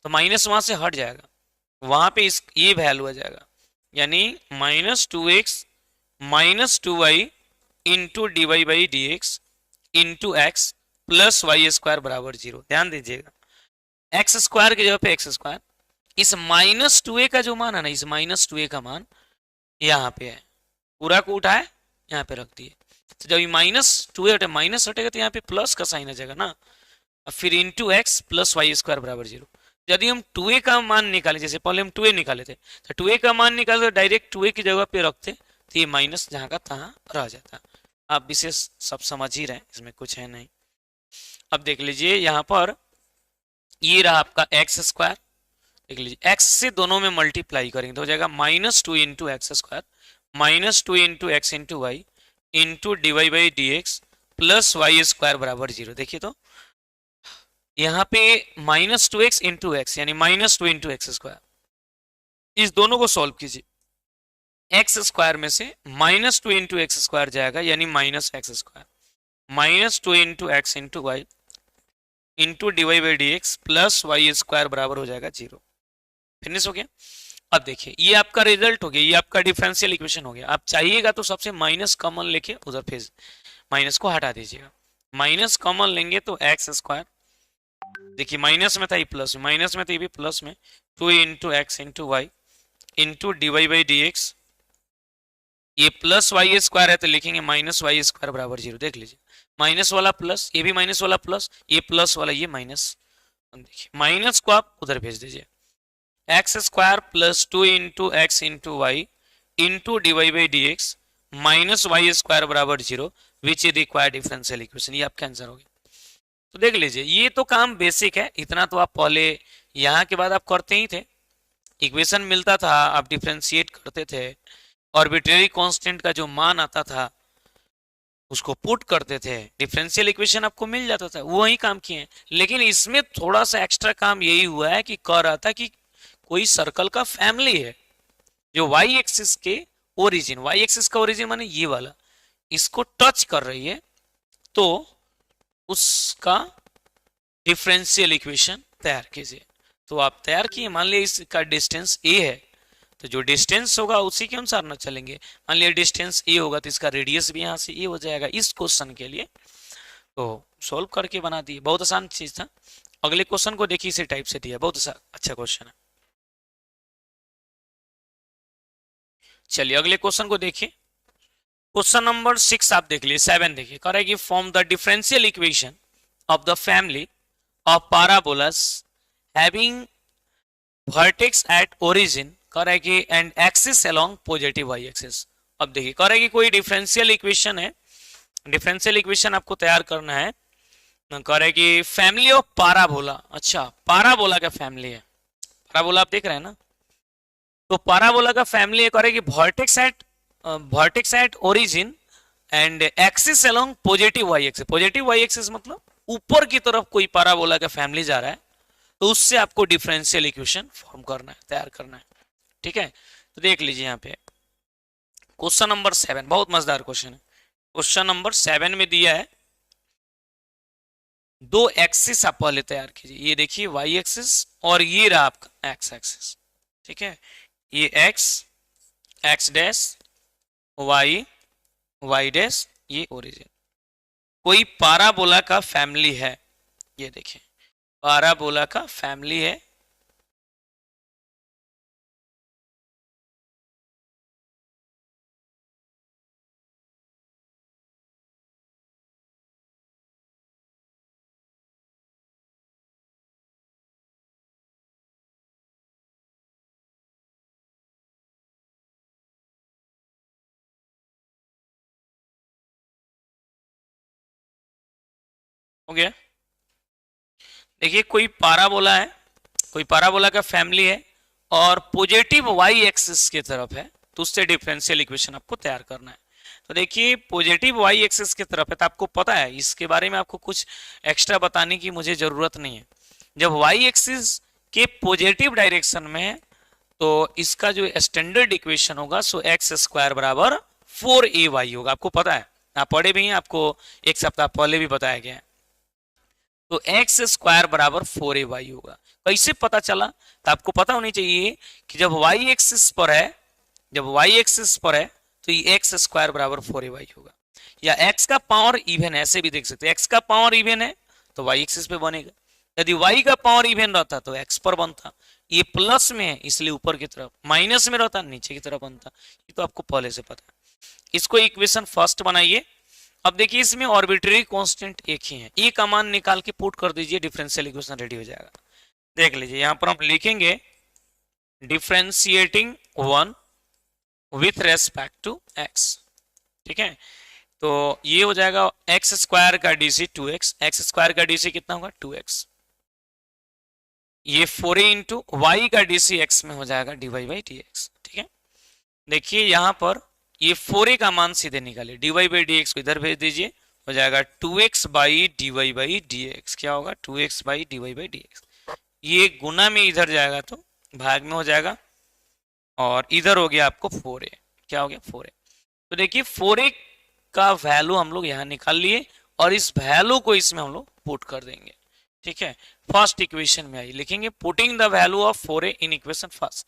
तो माइनस वहां से हट जाएगा, वहां पे इस ये वैल्यू आ जाएगा, यानी -2x -2y into D Y by D x into x plus y square बराबर 0। ध्यान दीजिएगा एक्स स्क्वायर की जगह पे एक्स स्क्वायर, इस -2a का जो मान है ना, इस -2a का मान यहाँ पे है, पूरा को उठाए यहाँ पे रख दिए। तो जब ये -2a हटे माइनस हटेगा तो यहाँ पे प्लस का साइन आ जाएगा ना, अब फिर into x plus y square बराबर 0। यदि हम 2a का मान निकाले, जैसे पहले हम 2a निकाले थे, तो 2a का मान निकाले तो डायरेक्ट 2a की जगह पे रखते तो ये माइनस जहाँ का तहाँ रह जाता। आप विशेष सब समझ ही रहे, इसमें कुछ है नहीं। अब देख लीजिए यहाँ पर ये रहा आपका एक्स स्क्वायर, देख लीजिए एक्स से दोनों में मल्टीप्लाई करेंगे तो हो जाएगा -2 into x square -2 into x into Y into D Y by D x plus y square बराबर 0। देखिए तो यहाँ पे -2x इंटू एक्स यानी -2 इंटू एक्स स्क्वायर, इस दोनों को सॉल्व कीजिए। एक्स स्क्वायर में से -2 इंटू एक्स स्क्वायर जाएगा यानी -x square -2 into x into Y into D Y by D x plus y square बराबर हो जाएगा 0। फिनिश हो गया। अब देखिए ये आपका रिजल्ट हो गया, ये आपका डिफरेंशियल इक्वेशन हो गया। आप चाहिएगा तो सबसे माइनस कॉमन लेके उधर फिर माइनस को हटा दीजिएगा। माइनस कॉमन लेंगे तो एक्स स्क्वायर, देखिए माइनस में था ये प्लस में, माइनस में था ये भी प्लस में, 2 into x into Y into D Y by D x, ये प्लस वाई स्क्वायर है तो लिखेंगे -y स्क्वायर बराबर 0। देख लीजिए माइनस वाला प्लस, ये भी माइनस वाला प्लस, ये प्लस वाला ये माइनस, देखिए माइनस को आप उधर भेज दीजिए। X square plus 2 into x into Y into D Y by D x minus y square बराबर 0 which is required differential equation. ये आपका आंसर हो गया। तो देख लीजिए ये तो काम बेसिक है, इतना तो आप पहले यहाँ के बाद आप करते ही थे। इक्वेशन मिलता था, आप डिफ्रेंशिएट करते थे, आर्बिट्रेरी कांस्टेंट का जो मान आता था उसको पुट करते थे, डिफरेंशियल इक्वेशन आपको मिल जाता था, वही काम किए हैं। लेकिन इसमें थोड़ा सा एक्स्ट्रा काम यही हुआ है कि कह रहा था कि कोई सर्कल का फैमिली है जो वाई एक्सिस के ओरिजिन, वाई एक्सिस का ओरिजिन माने ये वाला, इसको टच कर रही है, तो उसका डिफरेंशियल इक्वेशन तैयार कीजिए। तो आप तैयार किए, मान लिया इसका डिस्टेंस ए है, तो जो डिस्टेंस होगा उसी के अनुसार ना चलेंगे। मान लिया डिस्टेंस ए होगा तो इसका रेडियस भी यहाँ से ए हो जाएगा इस क्वेश्चन के लिए। तो सॉल्व करके बना दिए, बहुत आसान चीज था। अगले क्वेश्चन को देखिए, इसी टाइप से दिया, बहुत अच्छा क्वेश्चन है। चलिए अगले क्वेश्चन को देखिए। क्वेश्चन नंबर 6 आप देख लीजिए, 7 देखिए, कह रहा है कि form the differential equation of the family of parabolas having vertex at origin, कह रहा है कि and axis along positive y axis. अब देखिए कह रहा है कि कोई डिफरेंशियल इक्वेशन है, डिफरेंशियल इक्वेशन आपको तैयार करना है। कह रहा है कि फैमिली ऑफ पाराबोला, अच्छा पाराबोला का फैमिली है, पाराबोला आप देख रहे हैं ना, तो पाराबोला का फैमिली है। कह रहा है कि vertex at origin and axis along positive y axis. Positive y axis मतलब ऊपर की तरफ कोई पाराबोला का फैमिली जा रहा है, तो उससे आपको डिफरेंशियल इक्वेशन फॉर्म करना है, तैयार करना है। ठीक है, तो देख लीजिए यहाँ पे क्वेश्चन नंबर 7, बहुत मजेदार क्वेश्चन है। क्वेश्चन नंबर 7 में दिया है दो एक्सिस आप पहले तैयार कीजिए। ये देखिए वाई एक्सिस और ये रहा आपका एक्स एक्सिस। ठीक है, ये x dash y y dash, ये ओरिजिन। कोई पाराबोला का फैमिली है, ये देखिए पाराबोला का फैमिली है, हो गया। देखिए कोई पाराबोला है, कोई पाराबोला का फैमिली है और पॉजिटिव वाई एक्सिस की तरफ है, तो उससे डिफरेंशियल इक्वेशन आपको तैयार करना है। तो देखिए पॉजिटिव वाई एक्सिस की तरफ है तो आपको पता है, इसके बारे में आपको कुछ एक्स्ट्रा बताने की मुझे जरूरत नहीं है। जब वाई एक्सिस के पॉजिटिव डायरेक्शन में है तो इसका जो स्टैंडर्ड इक्वेशन होगा सो एक्स स्क्वायर बराबर 4ay होगा। आपको पता है, आप पढ़े भी हैं, आपको एक सप्ताह पहले भी बताया गया है। तो एक्स स्क्वायर बराबर 4ay होगा। कैसे पता चला? तो आपको पता होनी चाहिए कि जब वाई एक्सिस पर है, जब वाई एक्सिस पर है तो ये एक्स स्क्वायर बराबर 4ay होगा। या एक्स का पावर इवन, ऐसे भी देख सकते हैं, एक्स का पावर इवन है तो वाई एक्सिस पे बनेगा, यदि वाई का पावर इवन रहता तो एक्स पर बनता। ये प्लस में है इसलिए ऊपर की तरफ, माइनस में रहता नीचे की तरफ बनता। ये तो आपको पहले से पता है। इसको इक्वेशन फर्स्ट बनाइए। अब देखिए इसमें ऑर्बिट्ररी कांस्टेंट एक ही है, ए का मान निकाल के पुट कर दीजिए, डिफरेंशियल इक्वेशन रेडी हो जाएगा। देख लीजिए यहां पर हम लिखेंगे differentiating one with respect to x. ठीक है, तो ये हो जाएगा एक्स स्क्वायर का डीसी 2x, एक्स स्क्वायर का डीसी कितना होगा 2x, ये 4a इंटू वाई का डीसी एक्स में हो जाएगा dy बाई dx। ठीक है, देखिए यहां पर ये 4a का मान सीधे निकालिए, dy बाई dx को इधर भेज दीजिए, हो जाएगा 2x by dy by dx। क्या होगा 2x by dy by dx। ये गुना में इधर जाएगा तो भाग में हो जाएगा, और इधर हो गया आपको 4a। क्या हो गया 4a। तो देखिए 4a का वैल्यू हम लोग यहाँ निकाल लिए और इस वैल्यू को इसमें हम लोग पुट कर देंगे। ठीक है, फर्स्ट इक्वेशन में आई लिखेंगे putting the value of 4a in equation first,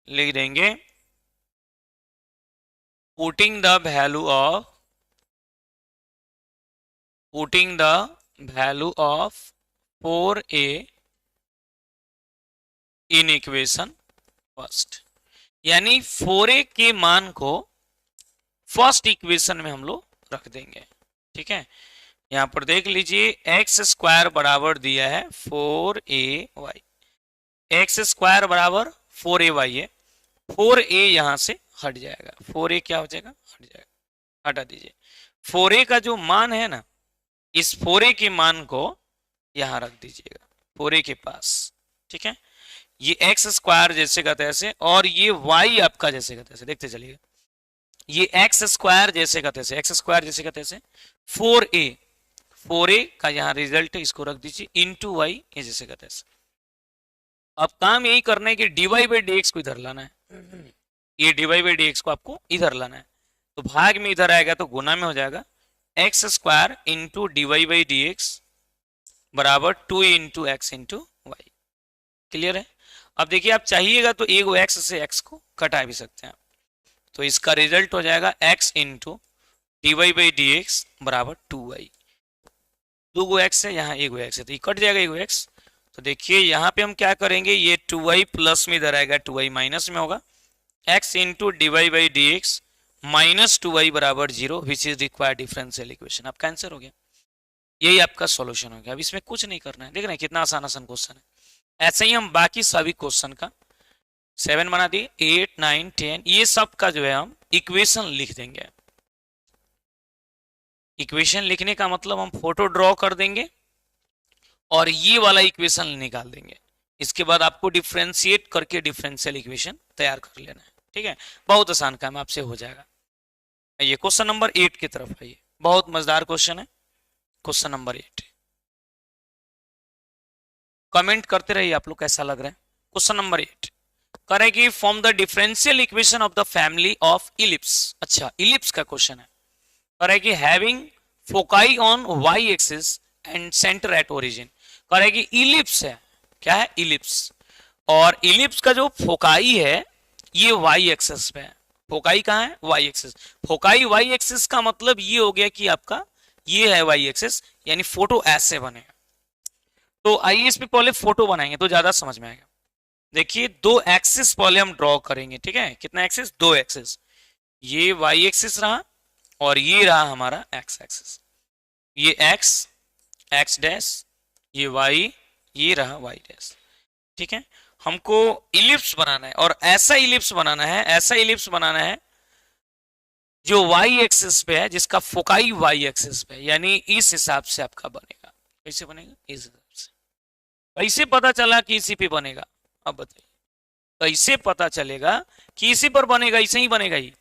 लिख देंगे putting the value of 4a in equation first, यानी 4a के मान को फर्स्ट इक्वेशन में हम लोग रख देंगे। ठीक है, यहां पर देख लीजिए एक्स स्क्वायर बराबर दिया है 4ay, एक्स स्क्वायर बराबर 4ay है, 4a यहां से हट जाएगा, 4a क्या हो जाएगा हट जाएगा, हटा दीजिए। 4a का जो मान है ना, इस 4a के मान को यहां रख दीजिएगा 4a के पास। ठीक है, ये एक्स स्क्वायर जैसे का तैसे और ये y आपका जैसे का तैसे, देखते चलिएगा ये एक्स स्क्वायर जैसे का तैसे, एक्स स्क्वायर जैसे का तैसे 4a का यहाँ रिजल्ट है, इसको रख दीजिए इंटू वाई ये जैसे का तैसे। अब काम यही करना है कि dy बाई dx को इधर लाना है, ये dy बाई dx को आपको इधर लाना है, तो भाग में इधर आएगा तो गुना में हो जाएगा x square into dy by dx बराबर 2 into x into y. Clear है? अब देखिए आप चाहिएगा तो एक एक्स से एक्स को कटा भी सकते हैं, तो इसका रिजल्ट हो जाएगा x into D Y by D x बराबर 2y। दो गो एक्स है यहाँ, एक गो एक्स है तो ये कट जाएगा एक गो एक्स। तो देखिए यहाँ पे हम क्या करेंगे, ये 2y प्लस में इधर आएगा 2y माइनस में होगा, x into D Y by D x minus 2y बराबर 0 which is required differential equation. आपका आंसर हो गया, यही आपका सॉल्यूशन हो गया। अब इसमें कुछ नहीं करना है, देख रहे हैं कितना आसान आसान क्वेश्चन है। ऐसे ही हम बाकी सभी क्वेश्चन का 7 बना दिए, 8 9 10 ये सब का जो है हम इक्वेशन लिख देंगे। इक्वेशन लिखने का मतलब हम फोटो ड्रॉ कर देंगे और ये वाला इक्वेशन निकाल देंगे। इसके बाद आपको डिफरेंशिएट करके डिफरेंशियल इक्वेशन तैयार कर लेना है। ठीक है, बहुत आसान काम आपसे हो जाएगा। ये क्वेश्चन नंबर 8 की तरफ है, ये बहुत मजेदार क्वेश्चन है, क्वेश्चन नंबर 8। कमेंट करते रहिए आप लोग कैसा लग रहा है। क्वेश्चन नंबर 8 करेगी form the differential equation of the family of ellipse. अच्छा, इलिप्स का क्वेश्चन है, करेगी having foci on y axis and centre at origin. करेगी इलिप्स है, क्या है इलिप्स, और इलिप्स का जो फोकाई है ये वाई एक्सिस पे है। फोकाई कहाँ है, y axis. Foci y axis का मतलब ये हो गया कि आपका ये है वाई एक्सिस, यानी फोटो ऐसे बनेगा। तो आइए इस पे पहले फोटो बनाएंगे तो ज्यादा समझ में आएगा। देखिए दो एक्सिस पहले हम ड्रॉ करेंगे। ठीक है, कितना एक्सिस, दो एक्सिस, ये वाई एक्सिस रहा और ये रहा हमारा एक्स एक्सिस, ये एक्स एक्स डैश, ये वाई, ये रहा वाई डैश। ठीक है, हमको इलिप्स बनाना है और ऐसा इलिप्स बनाना है, ऐसा इलिप्स बनाना है जो वाई एक्सिस पे है, जिसका फोकाई वाई एक्सिस पे है, यानी इस हिसाब से आपका बनेगा। कैसे बनेगा? इस हिसाब से। कैसे पता चला कि इसी पे बनेगा? अब बताइए कैसे पता चलेगा कि इसी पर बनेगा? इसे ही बनेगा ही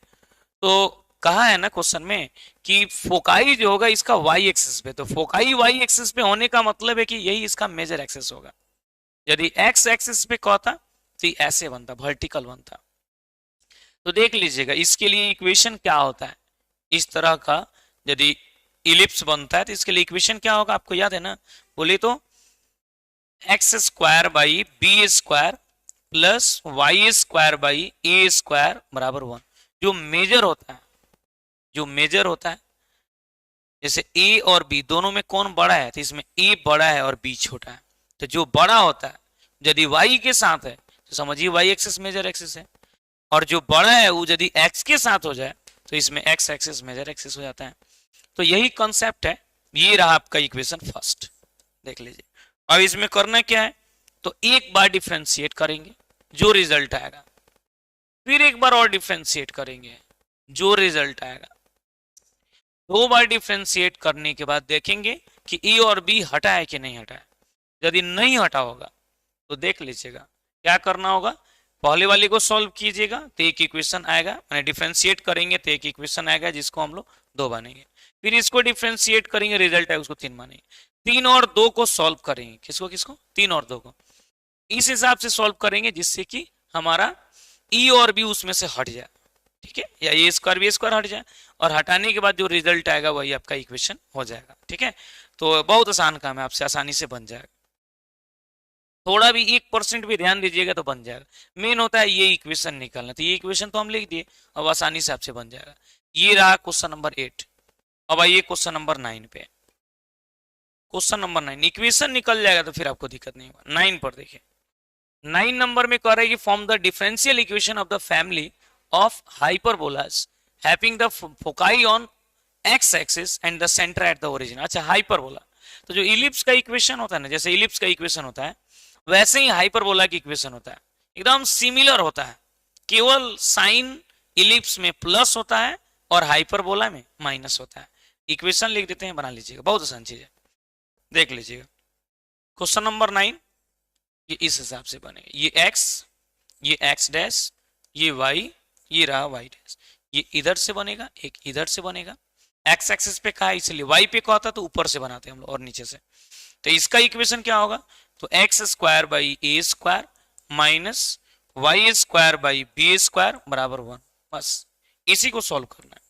तो कहा है ना क्वेश्चन में कि फोकाई जो होगा इसका वाई एक्सिस पे, तो फोकाई वाई एक्सिस पे होने का मतलब है कि यही इसका मेजर एक्सिस होगा। यदि एक्स एक्सिस पे कहता तो ऐसे बनता, वर्टिकल बनता। तो देख लीजिएगा इसके लिए इक्वेशन क्या होता है इस तरह का। यदि इलिप्स बनता है तो इसके लिए इक्वेशन क्या होगा आपको याद है ना? बोले तो x square by b square plus y square by a square बराबर 1। जो मेजर होता है, जो मेजर होता है, जैसे ए और बी दोनों में कौन बड़ा है, तो इसमें ए बड़ा है और बी छोटा है। तो जो बड़ा होता है यदि वाई के साथ है तो समझिए वाई एक्सिस मेजर एक्सिस है, और जो बड़ा है वो यदि एक्स के साथ हो जाए तो इसमें एक्स एक्सिस मेजर एक्सिस हो जाता है। तो यही कॉन्सेप्ट है। ये रहा आपका इक्वेशन फर्स्ट, देख लीजिए। अब इसमें करना क्या है, तो एक बार डिफ्रेंशिएट करेंगे जो रिजल्ट आएगा, फिर एक बार और डिफ्रेंशिएट करेंगे जो रिजल्ट आएगा। दो बार डिफ्रेंशिएट करने के बाद देखेंगे कि ए और बी हटा है कि नहीं हटा है। यदि नहीं हटा होगा तो देख लीजिएगा क्या करना होगा, पहले वाले को सॉल्व कीजिएगा तो एक इक्वेशन आएगा, मैंने डिफ्रेंशिएट करेंगे तो एक इक्वेशन आएगा जिसको हम लोग 2 मानेंगे। फिर इसको डिफ्रेंशिएट करेंगे, रिजल्ट है उसको 3 मानेंगे। 3 और 2 को सॉल्व करेंगे, किसको किसको? 3 और 2 को। इस हिसाब से सॉल्व करेंगे जिससे कि हमारा ई और बी उसमें से हट जाए, ठीक है, या ए स्क्वायर बी स्क्वायर हट जाए, और हटाने के बाद जो रिजल्ट आएगा वही आपका इक्वेशन हो जाएगा, ठीक है। तो बहुत आसान काम है, आपसे आसानी से बन जाएगा। थोड़ा भी 1% भी ध्यान दीजिएगा तो बन जाएगा। मेन होता है ये इक्वेशन निकालना, तो ये इक्वेशन तो हम लिख दिए, अब आसानी से आपसे बन जाएगा। ये रहा क्वेश्चन नंबर 8। अब आइए क्वेश्चन नंबर 9 पे। क्वेश्चन नंबर 9 इक्वेशन निकल जाएगा तो फिर आपको दिक्कत नहीं होगा। 9 पर देखिए, 9 नंबर में कह रहा है कि form the differential equation of the family of hyperbolas having the foci on x axis and the centre at the origin. अच्छा, हाइपरबोला, तो जो इलिप्स का इक्वेशन होता है ना, जैसे इलिप्स का इक्वेशन होता है वैसे ही हाइपरबोला की इक्वेशन होता है, एकदम सिमिलर होता है। केवल साइन इलिप्स में प्लस होता है और हाइपरबोला में माइनस होता है। इक्वेशन लिख देते हैं, बना लीजिएगा, बहुत आसान चीज है, देख लीजिएगा। क्वेश्चन नंबर 9 ये इस हिसाब से बनेगा, ये एक्स डैश, ये वाई, ये रहा वाई डैश। ये इधर से बनेगा, एक इधर से बनेगा। एक्स एक्सिस पे कहा है इसलिए, वाई पे कहा था तो ऊपर से बनाते हैं हम लोग और नीचे से। तो इसका इक्वेशन क्या होगा, तो x square by a square minus y square by b square बराबर 1। बस इसी को सॉल्व करना है।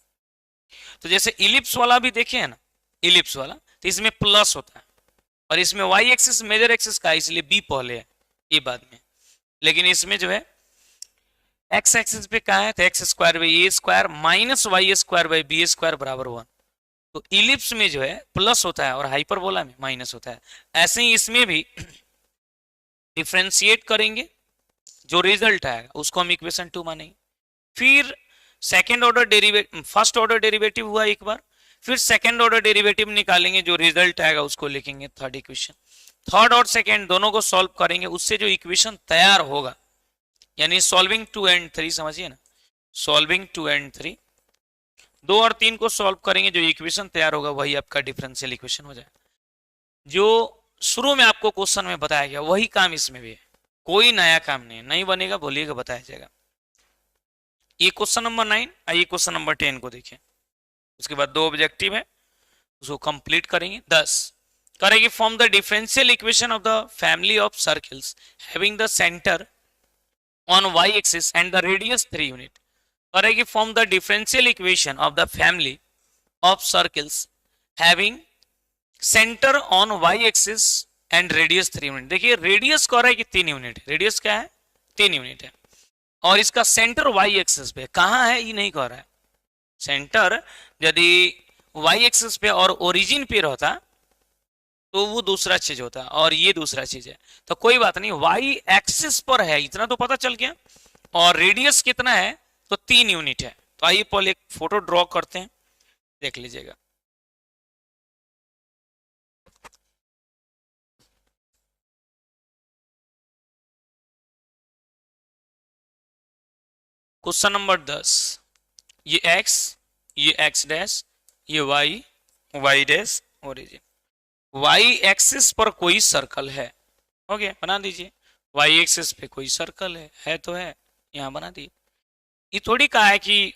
तो जैसे इलिप्स वाला भी देखे है ना, इलिप्स वाला तो इसमें प्लस होता है और इसमें वाई एक्सिस मेजर एक्सिस का है इसलिए बी पहले है, ये बाद में। लेकिन इसमें जो है एक्स एक्सिस पे क्या है, तो x square by a square minus y square by b square बराबर 1। तो इलिप्स में जो है प्लस होता है और हाइपरबोला में माइनस होता है। ऐसे ही इसमें भी डिफ्रेंशिएट करेंगे, जो रिजल्ट आएगा उसको हम इक्वेशन 2 मानेंगे। फिर second order derivative, first order derivative हुआ एक बार, फिर सेकंड ऑर्डर डेरिवेटिव निकालेंगे, जो रिजल्ट आएगा उसको लिखेंगे थर्ड इक्वेशन। थर्ड और सेकंड दोनों को सॉल्व करेंगे, उससे जो इक्वेशन तैयार होगा, यानी सॉल्विंग 2 एंड 3, समझिए ना, सॉल्विंग 2 एंड 3, 2 और 3 को सॉल्व करेंगे, जो इक्वेशन तैयार होगा वही आपका डिफरेंशियल इक्वेशन हो जाएगा। जो शुरू में आपको क्वेश्चन में बताया गया वही काम इसमें भी है, कोई नया काम नहीं है, नहीं बनेगा बोलिएगा, बताया जाएगा। ये क्वेश्चन नंबर 9। आइए क्वेश्चन नंबर 10 को देखें, उसके बाद 2 ऑब्जेक्टिव है, उसको कंप्लीट करेंगे। 10 करेंगे form the differential equation of the family of circles having the centre on y-axis and the radius 3 unit। करेगी form the differential equation of the family of circles having centre on y-axis and radius 3 unit. देखिए रेडियस कह रहा है कि 3 यूनिट है, रेडियस क्या है 3 यूनिट है, और इसका सेंटर y-axis पे कहाँ है ये नहीं कह रहा है। सेंटर यदि y-axis पे और ओरिजिन पे रहता तो वो दूसरा चीज होता है और ये दूसरा चीज है, तो कोई बात नहीं, वाई एक्सिस पर है इतना तो पता चल गया, और रेडियस कितना है तो 3 यूनिट है। तो आइए पहले एक फोटो ड्रॉ करते हैं, देख लीजिएगा। क्वेश्चन नंबर 10, ये x, ये x डैश, ये y, y dash, origin. Y axis पर कोई सर्कल है, हो गया, बना दीजिए। वाई एक्सिस पे कोई सर्कल है तो है, यहाँ बना दिए। ये थोड़ी कहा है कि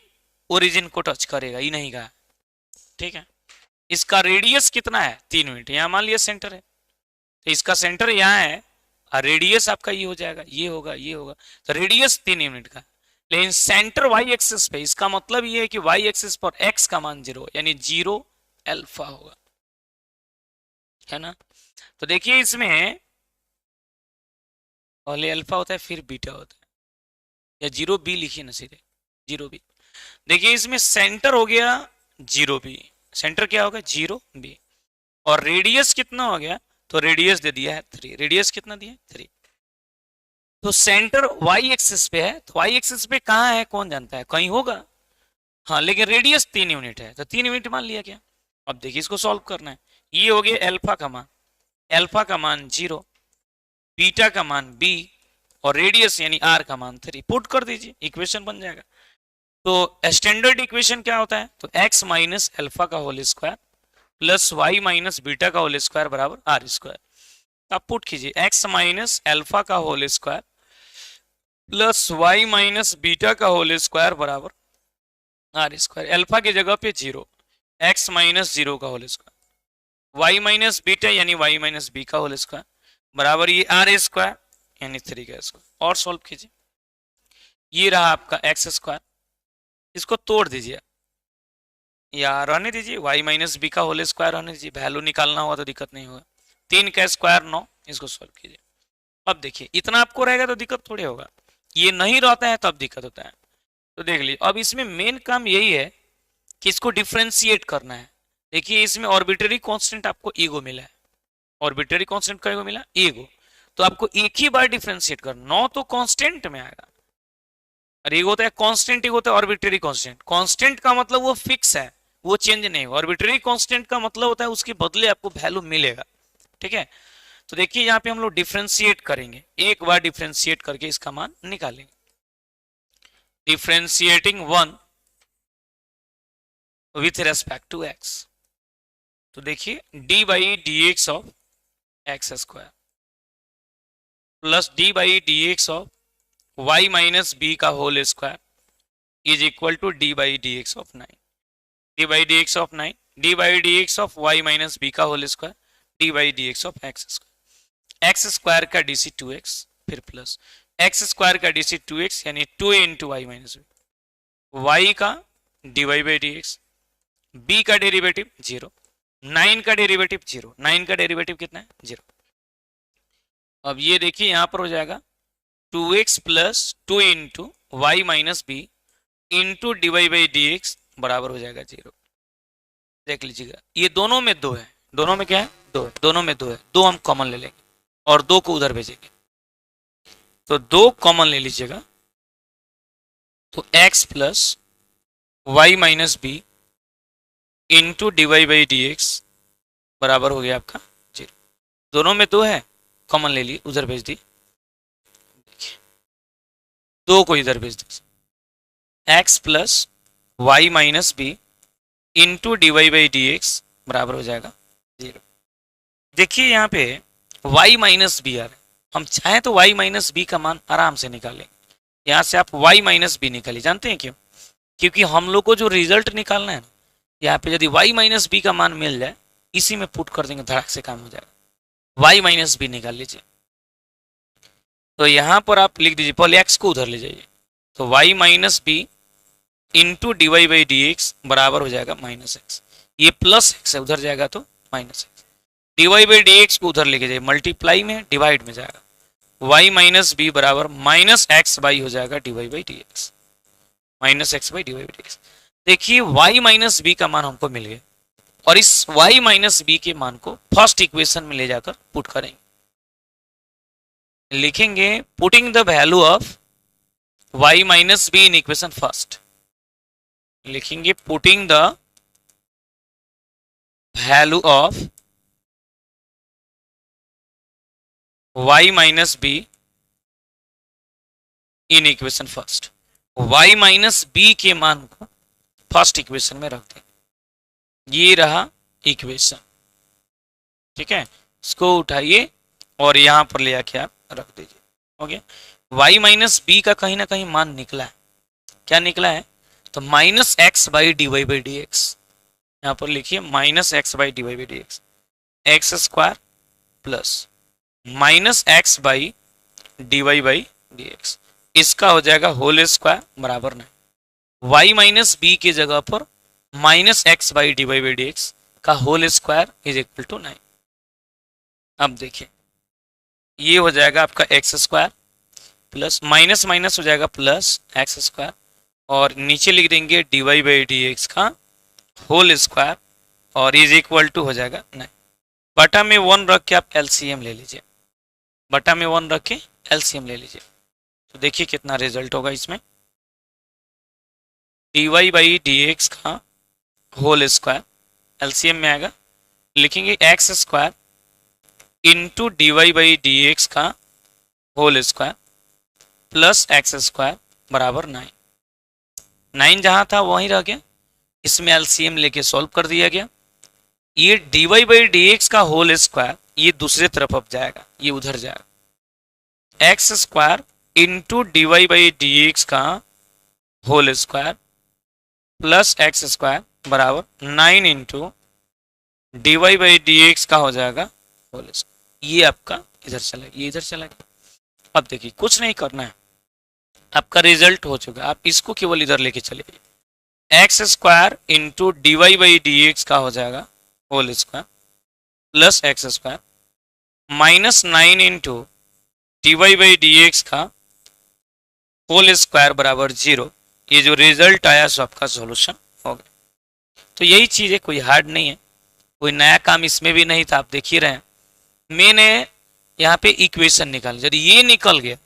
ओरिजिन को टच करेगा, ये नहीं कहा, ठीक है। इसका रेडियस कितना है 3 यूनिट, यहाँ मान लिया सेंटर है, तो इसका सेंटर यहाँ है और रेडियस आपका ये हो जाएगा, ये होगा, ये होगा, तो रेडियस 3 यूनिट का। लेकिन सेंटर वाई एक्सिस पे, इसका मतलब ये है कि वाई एक्सिस पर एक्स का मान 0 यानी 0 अल्फा होगा, है ना। तो देखिए इसमें पहले अल्फा होता है फिर बीटा होता है, या 0 बी लिखिए ना सीधे, 0 बी। देखिए इसमें सेंटर हो गया 0 बी, सेंटर क्या होगा 0 बी, और रेडियस कितना हो गया, तो रेडियस दे दिया है 3, रेडियस कितना दिया है 3। तो सेंटर वाई एक्सिस पे है, तो वाई एक्सिस पे कहाँ है कौन जानता है, कहीं होगा, हाँ, लेकिन रेडियस 3 यूनिट है तो 3 यूनिट मान लिया क्या। अब देखिए इसको सॉल्व करना है, ये हो गया अल्फा का मान, अल्फा का मान 0, बीटा का मान b, और रेडियस यानी r का मान 3, पुट कर दीजिए, इक्वेशन बन जाएगा। तो स्टैंडर्ड इक्वेशन क्या होता है, तो x माइनस अल्फा का whole square plus Y minus beta का होल स्क्वायर बराबर आर स्क्वायर। आप पुट कीजिए x माइनस अल्फा का whole square plus Y minus beta का होल स्क्वायर बराबर आर स्क्वायर। अल्फा की जगह पे 0, x माइनस 0 का whole square, y minus beta यानी वाई माइनस बी का होल स्क्वायर बराबर ये आर स्क्वायर यानी 3 का स्क्वायर। और सॉल्व कीजिए, ये रहा आपका एक्स स्क्वायर, इसको तोड़ दीजिए या रहने दीजिए, वाई माइनस बी का होल स्क्वायर रहने दीजिए, वैल्यू निकालना हुआ तो दिक्कत नहीं होगा। 3 का स्क्वायर 9, इसको सॉल्व कीजिए। अब देखिए इतना आपको रहेगा तो दिक्कत थोड़ी होगा, ये नहीं रहता है तब दिक्कत होता है। तो देख लीजिए अब इसमें मेन काम यही है कि इसको डिफ्रेंशिएट करना है। देखिए इसमें ऑर्बिटरी कांस्टेंट आपको ईगो मिला है, ऑर्बिटरी कांस्टेंट का ईगो मिला ईगो, तो आपको एक ही बार डिफ्रेंशिएट करना, 9 तो कांस्टेंट में आएगा, और ईगो होता है कांस्टेंट, ईगो होता है ऑर्बिटरी कांस्टेंट। कांस्टेंट का मतलब वो फिक्स है, वो चेंज नहीं होगा। ऑर्बिटरी कांस्टेंट का मतलब होता है उसके बदले आपको वैल्यू मिलेगा, ठीक है। तो देखिए यहाँ पे हम लोग डिफ्रेंशिएट करेंगे, एक बार डिफ्रेंशिएट करके इसका मान निकालेंगे। Differentiating 1 with respect to x, तो देखिए D by D x of X square plus D by D x of Y minus B का whole square is equal to D by D x of 9, D by D x of 9, D by D x of Y minus B का whole square D by D x of X square, X square का डीसी 2x फिर प्लस एक्स स्क्वायर का डीसी 2x यानी 2 into Y minus B, Y का D Y by D x, B का डेरिवेटिव 0, 9 का डेरिवेटिव 0, 9 का डेरिवेटिव कितना है 0। अब ये देखिए यहां पर हो जाएगा 2x plus 2 into Y minus b into D Y by D x बराबर हो जाएगा 0। देख लीजिएगा ये दोनों में 2 है, दोनों में क्या है 2 है, दोनों में 2 है, 2 हम कॉमन ले लेंगे और 2 को उधर भेजेंगे, तो 2 कॉमन ले लीजिएगा, तो x plus Y minus b into D Y by D x बराबर हो गया आपका 0। दोनों में 2 है, कॉमन ले लिए उधर भेज दी, 2 को इधर भेज दी, x plus Y minus b into D Y by D x बराबर हो जाएगा 0। देखिए यहाँ पे y माइनस बी आ रहा है, हम चाहें तो y माइनस बी का मान आराम से निकालें, यहाँ से आप y माइनस बी निकालिए, जानते हैं क्यों, क्योंकि हम लोग को जो रिजल्ट निकालना है ना, यहाँ पे यदि y माइनस बी का मान मिल जाए इसी में पुट कर देंगे, धड़ाक से काम हो जाएगा। y माइनस बी निकाल लीजिए, तो यहाँ पर आप लिख दीजिए, पहले x को उधर ले जाइए, तो y minus b into D Y by D x बराबर हो जाएगा माइनस एक्स, ये प्लस एक्स है उधर जाएगा तो minus x, D Y by D x को उधर लेके जाइए, मल्टीप्लाई में डिवाइड में जाएगा, y माइनस बी बराबर माइनस एक्स बाई हो जाएगा d Y by D x, minus x by D Y by D x. देखिए y माइनस बी का मान हमको मिल गया, और इस y माइनस बी के मान को फर्स्ट इक्वेशन में ले जाकर पुट करेंगे, लिखेंगे putting the value of y minus B in equation first, लिखेंगे putting the value of y minus B in equation first, y minus B के मान को फर्स्ट इक्वेशन में रख दें, ये रहा इक्वेशन। ठीक है, इसको उठाइए और यहाँ पर ले आके आप रख दीजिए। ओके, y माइनस बी का कहीं ना कहीं मान निकला है। क्या निकला है? तो minus x by D Y by D x, यहाँ पर लिखिए minus x by D Y by D x, x square plus minus x by D Y by D x, इसका हो जाएगा होल स्क्वायर बराबर नहीं, y माइनस बी की जगह पर minus x by D Y by D x का whole square is equal to 9। अब देखिए ये हो जाएगा आपका X square plus minus minus हो जाएगा प्लस एक्स स्क्वायर, और नीचे लिख देंगे D Y by D x का होल स्क्वायर और इज इक्वल टू हो जाएगा 9। बटा में 1 रख के आप एलसीएम ले लीजिए, बटा में 1 रख के एलसीएम ले लीजिए, तो देखिए कितना रिजल्ट होगा इसमें। D Y by D x का होल स्क्वायर एलसीएम में आएगा, लिखेंगे X square into D Y by D x का whole square plus x square बराबर 9। 9 जहां था वहीं रह गया, इसमें एलसीएम लेके सॉल्व कर दिया गया। ये D Y by D x का होल स्क्वायर ये दूसरे तरफ अब जाएगा, ये उधर जाएगा, x square into D Y by D x का whole square plus x square बराबर 9 into D Y by D x का हो जाएगा होल स्क्वायर। ये आपका इधर चला गया, ये इधर चला गया। अब देखिए कुछ नहीं करना है, आपका रिजल्ट हो चुका है, आप इसको केवल इधर लेके चलिए, x square into D Y by D x का हो जाएगा whole square plus x square minus 9 into D Y by D x का होल स्क्वायर बराबर 0। ये जो रिजल्ट आया सो आपका सॉल्यूशन हो गया। तो यही चीज़ है, कोई हार्ड नहीं है, कोई नया काम इसमें भी नहीं था, आप देख ही रहे हैं। मैंने यहाँ पे इक्वेशन निकाल, यदि ये निकल गया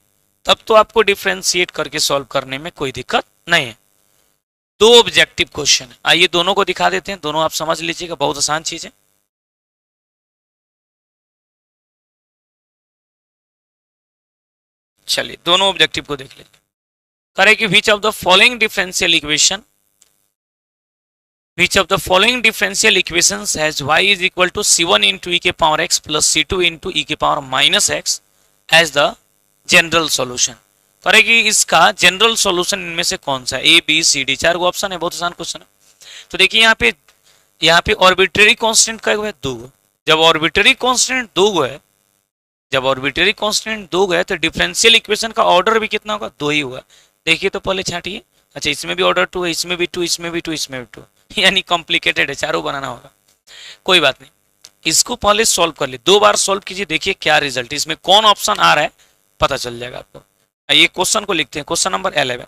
तब तो आपको डिफ्रेंशिएट करके सॉल्व करने में कोई दिक्कत नहीं है। 2 ऑब्जेक्टिव क्वेश्चन है, आइए दोनों को दिखा देते हैं, दोनों आप समझ लीजिएगा, बहुत आसान चीज है। चलिए दोनों ऑब्जेक्टिव को देख लीजिए। करें कि which of the following differential equation, which of the following differential equations has y is equal to c1 into e के power x plus c2 into e के power minus x as the general solution। करेगी इसका जनरल सॉल्यूशन इनमें से कौन सा है? A B C D, 4 option है, बहुत आसान क्वेश्चन है। तो देखिए यहाँ पे ऑर्बिटरी कांस्टेंट का है 2। जब ऑर्बिटरी कांस्टेंट 2 है, जब ऑर्बिटरी कांस्टेंट 2 है तो डिफरेंशियल इक्वेशन का ऑर्डर भी कितना होगा? 2 ही हुआ। देखिए तो पहले छाटिए, अच्छा इसमें भी ऑर्डर 2 है, इसमें भी 2, इसमें भी 2, इसमें भी 2, यानी कॉम्प्लिकेटेड है, चारों बनाना होगा। कोई बात नहीं, इसको पहले सॉल्व कर ले, 2 बार सॉल्व कीजिए, देखिए क्या रिजल्ट, इसमें कौन ऑप्शन आ रहा है पता चल जाएगा आपको। ये क्वेश्चन को लिखते हैं, क्वेश्चन नंबर 11।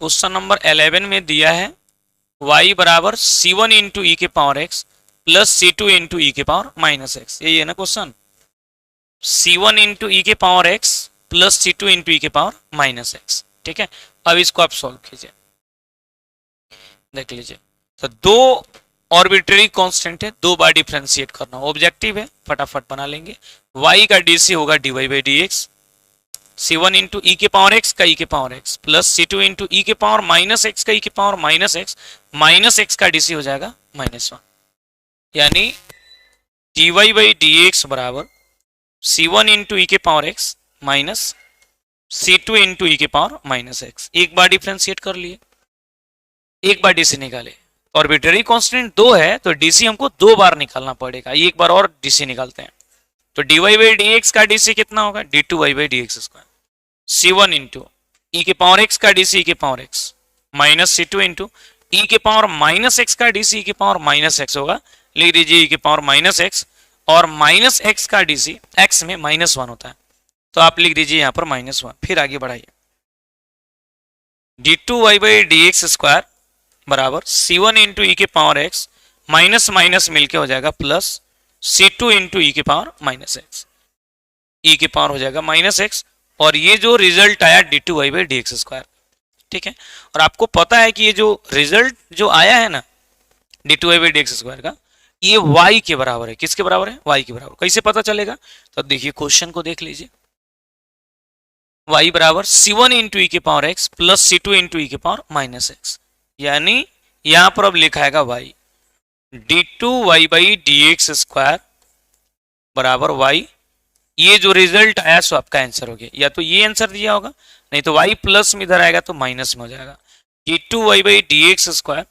क्वेश्चन नंबर 11 में दिया है y बराबर c1 इंटू ई के power x plus c2 into ई के पावर माइनस x, यही है ना क्वेश्चन। c1 इंटू ई के power x plus c2 into ई के पावर माइनस x, ठीक है। अब इसको आप सॉल्व कीजिए, देख लीजिए। तो 2 ऑर्बिटरी कांस्टेंट है, 2 बार डिफरेंशिएट करना, ऑब्जेक्टिव है, फटाफट बना लेंगे। y का डीसी होगा dy by D X, c1 into ई के पावर x का ई के power x plus c2 into ई के पावर माइनस x का ई के पावर माइनस x का डीसी हो जाएगा -1, यानी dy बाई डी एक्स बराबर c1 इंटू ई के power x minus c2 into ई के पावर माइनस x। एक बार डिफरेंशिएट कर लिए, एक बार डीसी निकाले। ऑर्बिटरी कांस्टेंट 2 है तो डीसी हमको 2 बार निकालना पड़ेगा, एक बार और डीसी निकालते हैं। तो dy बाई डी एक्स का डीसी कितना होगा? d2y by D x square, c1 into ई के पावर x का डीसी ई के power x minus c2 into ई के पावर माइनस x का डीसी ई के पावर माइनस x होगा, लिख दीजिए ई के पावर माइनस x, और माइनस x का डीसी x में -1 होता है, तो आप लिख दीजिए यहाँ पर -1। फिर आगे बढ़ाइए, d2y by D x square बराबर c1 इंटू ई के पावर x माइनस माइनस मिलके हो जाएगा प्लस c2 इंटू ई के पावर माइनस x, ई के पावर हो जाएगा -x, और ये जो रिजल्ट आया d2y by D x square, ठीक है। और आपको पता है कि ये जो रिजल्ट जो आया है ना d2y by D x square का, ये y के बराबर है। किसके बराबर है? y के बराबर। कैसे पता चलेगा? तो देखिए क्वेश्चन को देख लीजिए, y बराबर c1 इंटू ई के power x plus c2 into ई के पावर माइनस x, यानी यहां पर अब लिखाएगा y, d two Y by D x square बराबर वाई। ये जो रिजल्ट आया सो आपका आंसर हो गया। या तो ये आंसर दिया होगा, नहीं तो y प्लस में इधर आएगा तो माइनस में हो जाएगा। D two Y by D x square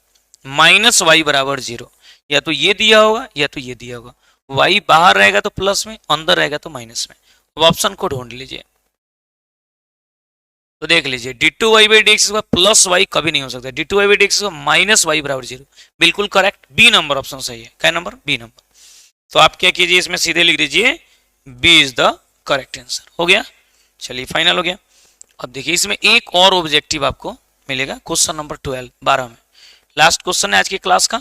minus y बराबर 0। या तो ये दिया होगा या तो ये दिया होगा। y बाहर रहेगा तो प्लस में, अंदर रहेगा तो माइनस में। अब ऑप्शन को ढूंढ लीजिए। तो देख लीजिए, d two Y by D x square plus y कभी नहीं हो सकता। D two Y by D x square minus y बराबर 0, बिल्कुल करेक्ट। बी नंबर ऑप्शन सही है। क्या नंबर? B number. तो आप क्या कीजिए, इसमें सीधे लिख दीजिए B is the correct answer. हो गया, चलिए फाइनल हो गया। अब देखिए इसमें एक और ऑब्जेक्टिव आपको मिलेगा, क्वेश्चन नंबर 12 में। लास्ट क्वेश्चन है आज की क्लास का।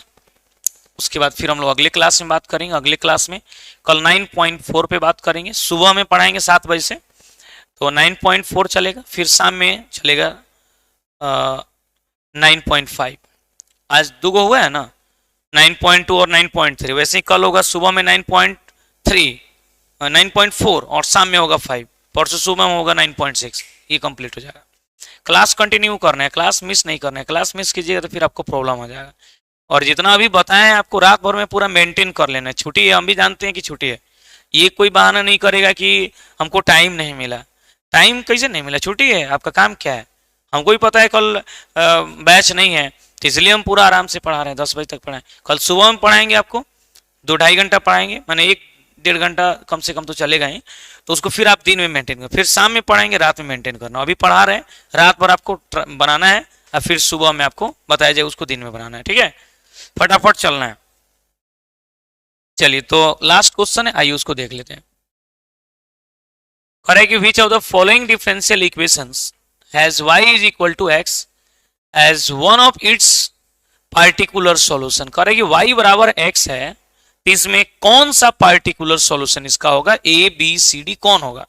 उसके बाद फिर हम लोग अगले क्लास में बात करेंगे। अगले क्लास में कल 9.4 पे बात करेंगे। सुबह में पढ़ाएंगे 7 बजे से, तो 9.4 चलेगा। फिर शाम में चलेगा 9.5। आज दुगो हुआ है ना, 9.2 और 9.3। वैसे ही कल होगा सुबह में 9.3 9.4 और शाम में होगा 5। परसों सुबह में होगा 9.6। ये कंप्लीट हो जाएगा। क्लास कंटिन्यू करना है, क्लास मिस नहीं करना है। क्लास मिस कीजिएगा तो फिर आपको प्रॉब्लम हो जाएगा। और जितना अभी बताएं आपको रात भर में पूरा मेंटेन कर लेना है। छुट्टी है, हम भी जानते हैं कि छुट्टी है। ये कोई बहाना नहीं करेगा कि हमको टाइम नहीं मिला। टाइम कैसे नहीं मिला? छुट्टी है, आपका काम क्या है? हमको भी पता है कल बैच नहीं है, तो इसलिए हम पूरा आराम से पढ़ा रहे हैं। 10 बजे तक पढ़ाएं। कल सुबह में पढ़ाएंगे आपको, 2-2.5 घंटा पढ़ाएंगे, माने 1-1.5 घंटा कम से कम तो चलेगा ही। तो उसको फिर आप दिन में मेंटेन करो, फिर शाम में पढ़ाएंगे, रात में मेंटेन करना। अभी पढ़ा रहे हैं, रात भर आपको बनाना है और फिर सुबह में आपको बताया जाए उसको दिन में बनाना है। ठीक है, फटाफट चलना है। चलिए तो लास्ट क्वेश्चन है, आइए उसको देख लेते हैं। करें कि which of the following differential equations has y is equal to x as one of its particular solution. करें कि y बराबर x है, इसमें कौन सा पार्टिकुलर सॉल्यूशन इसका होगा? ए बी सी डी कौन होगा?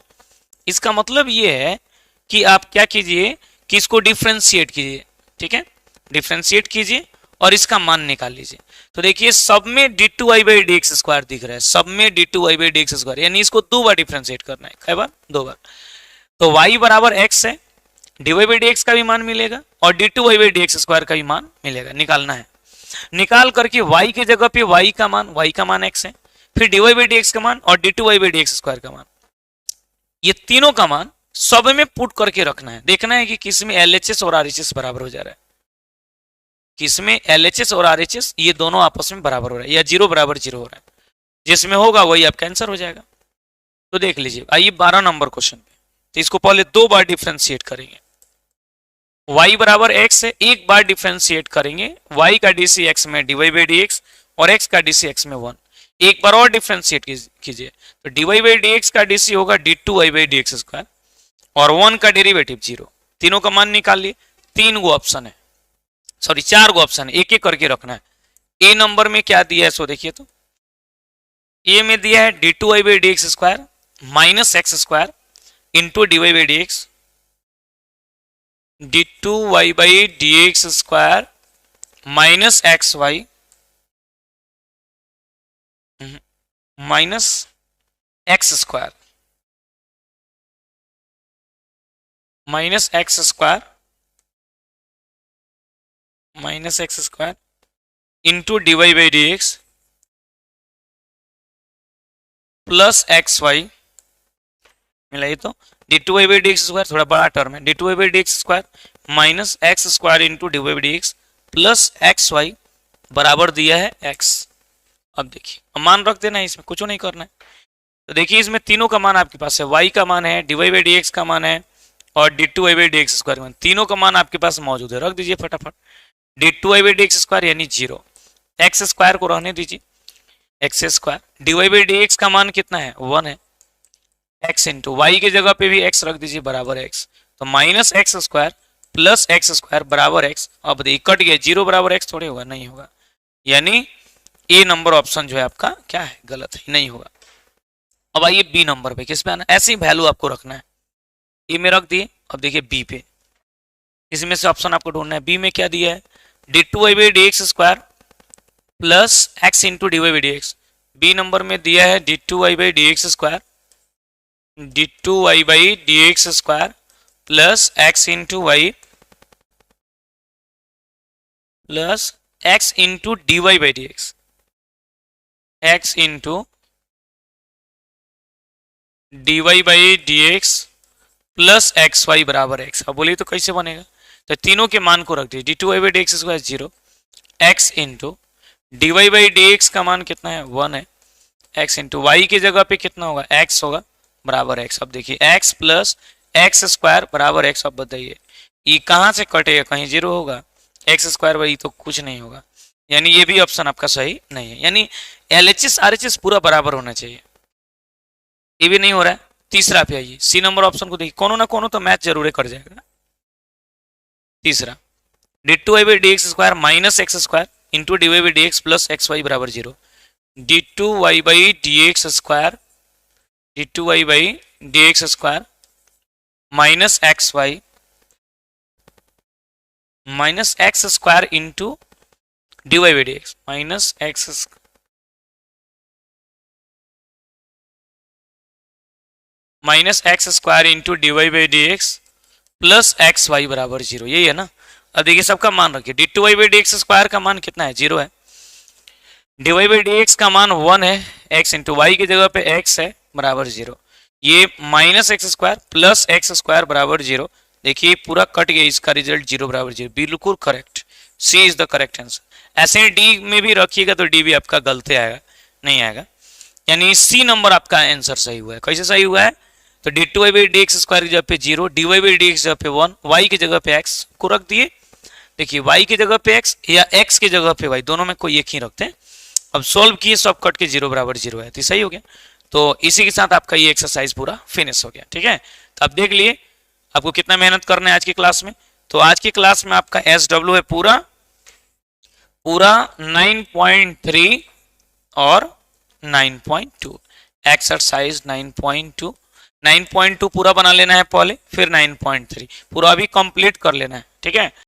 इसका मतलब ये है कि आप क्या कीजिए कि इसको डिफ्रेंशिएट कीजिए। ठीक है, डिफ्रेंशिएट कीजिए और इसका मान निकाल लीजिए। तो देखिए सब में d two Y by D x square दिख रहा है, सब में d two Y by D x square, यानी इसको 2 बार डिफ्रेंशिएट करना है। कई बार? 2 बार। तो y बराबर x है, d Y by D x का भी मान मिलेगा और d two Y by D x square का भी मान मिलेगा। निकालना है। निकाल करके y की जगह पे y का मान x है, फिर d Y by D x का मान और d two Y by D x square का मान, ये तीनों का मान सब में पुट करके रखना है। देखना है कि किसमें एलएचएस और आरएचएस बराबर हो जा रहा है, किसमें एलएचएस और आरएचएस ये दोनों आपस में बराबर हो रहा है या 0 बराबर 0 हो रहा है। जिसमें होगा वही आपका आंसर हो जाएगा। तो देख लीजिए, आइए 12 नंबर क्वेश्चन पे। तो इसको पहले 2 बार डिफ्रेंशिएट करेंगे। y बराबर x है, एक बार डिफ्रेंशिएट करेंगे। y का डीसी x में dy बाई dx और x का डीसी x में 1। एक बार और डिफ्रेंशिएट कीजिए, तो dy बाई dx का डीसी होगा D two Y by D x square और 1 का डेरिवेटिव 0। तीनों का मान निकाल लिए। 3 गो ऑप्शन है, सॉरी 4 गो ऑप्शन है, एक एक करके रखना है। ए नंबर में क्या दिया है सो देखिए। तो ए में दिया है d two Y by D x square minus x square into D Y by D x, d two Y by D x square minus x y minus x square minus x square minus x square into D Y by D x plus x y. मिलाइए तो d two Y by D x square थोड़ा बड़ा टर्म है, d two Y by D x square minus x square into D Y by D x plus x y बराबर दिया है एक्स। अब देखिए, अब मान रख देना है, इसमें कुछ नहीं करना है। तो देखिए इसमें तीनों का मान आपके पास है, वाई का मान है, d Y by D x का मान है और d two Y by D x square मान, तीनों का मान आपके पास मौजूद है। रख दीजिए फटाफट। D two Y by D x square यानी 0, एक्स स्क्वायर को रहने दीजिए x square, D Y by D x का मान कितना है 1 है, एक्स इंटू वाई की जगह पे भी एक्स रख दीजिए बराबर एक्स, तो minus x square plus x square बराबर एक्स। अब देखिए कट गया, 0 बराबर एक्स थोड़े होगा, नहीं होगा, यानी ए नंबर ऑप्शन जो है आपका क्या है, गलत है, नहीं होगा। अब आइए बी नंबर पे, किस पे आना, ऐसी वैल्यू आपको रखना है। ए में रख दिए, अब देखिए बी पे, इसमें से ऑप्शन आपको ढूंढना है। बी में क्या दिया है, d two Y by D x square plus x into D Y by D x. B number में दिया है d two Y by D x square, d two Y by D x square plus x into y plus x into D Y by D x. X into D Y by D x plus x y बराबर एक्स। अब बोलिए तो कैसे बनेगा, तो तीनों के मान को रख दीजिए, D two Y by D x square 0, x into D Y by D x का मान कितना है 1 है, एक्स इंटू वाई की जगह पे कितना होगा एक्स होगा बराबर एक्स। अब देखिए एक्स प्लस एक्स स्क्वायर बराबर एक्स। अब बताइए ये कहाँ से कटेगा, कहीं 0 होगा, एक्स स्क्वायर वाई तो कुछ नहीं होगा, यानी ये भी ऑप्शन आपका सही नहीं है, यानी एलएचएस आरएचएस पूरा बराबर होना चाहिए, ये भी नहीं हो रहा है। तीसरा पे आइए, सी नंबर ऑप्शन को देखिए, कोनो ना कोनो तो मैच जरूर कर जाएगा। तीसरा d two Y by D x square minus x square into D Y by D x plus x y बराबर 0, d two Y by D x square, d two Y by D x square minus x square into D Y by D x minus x square into D Y by D x plus x y बराबर 0, यही है ना। अब देखिए सबका मान रखिए, d two Y by D x square का मान कितना है 0 है, d Y by D x का मान 1 है, एक्स इंटू वाई की जगह पे एक्स है बराबर 0, ये minus x square plus x square बराबर 0। देखिए पूरा कट गया, इसका रिजल्ट 0 बराबर 0, बिल्कुल correct, C is the correct answer. ऐसे ही डी में भी रखिएगा तो डी भी आपका गलत आएगा, नहीं आएगा, यानी सी नंबर आपका आंसर सही हुआ है। कैसे सही हुआ है, तो d two Y by D x square की जगह पे 0, d Y by D x जगह पे 1, वाई की जगह पे एक्स को रख दिए। देखिए वाई की जगह पे एक्स या एक्स की जगह पे वाई, दोनों में कोई एक ही रखते हैं। अब सोल्व किए, सब कट के 0 बराबर 0 है, तो सही हो गया। तो इसी के साथ आपका ये एक्सरसाइज पूरा फिनिश हो गया, ठीक है। तो आप देख लिए आपको कितना मेहनत करना है आज की क्लास में। तो आज की क्लास में आपका SW है पूरा 9.3 और 9.2, एक्सरसाइज 9.2 पूरा बना लेना है पहले, फिर 9.3 पूरा भी कंप्लीट कर लेना है, ठीक है।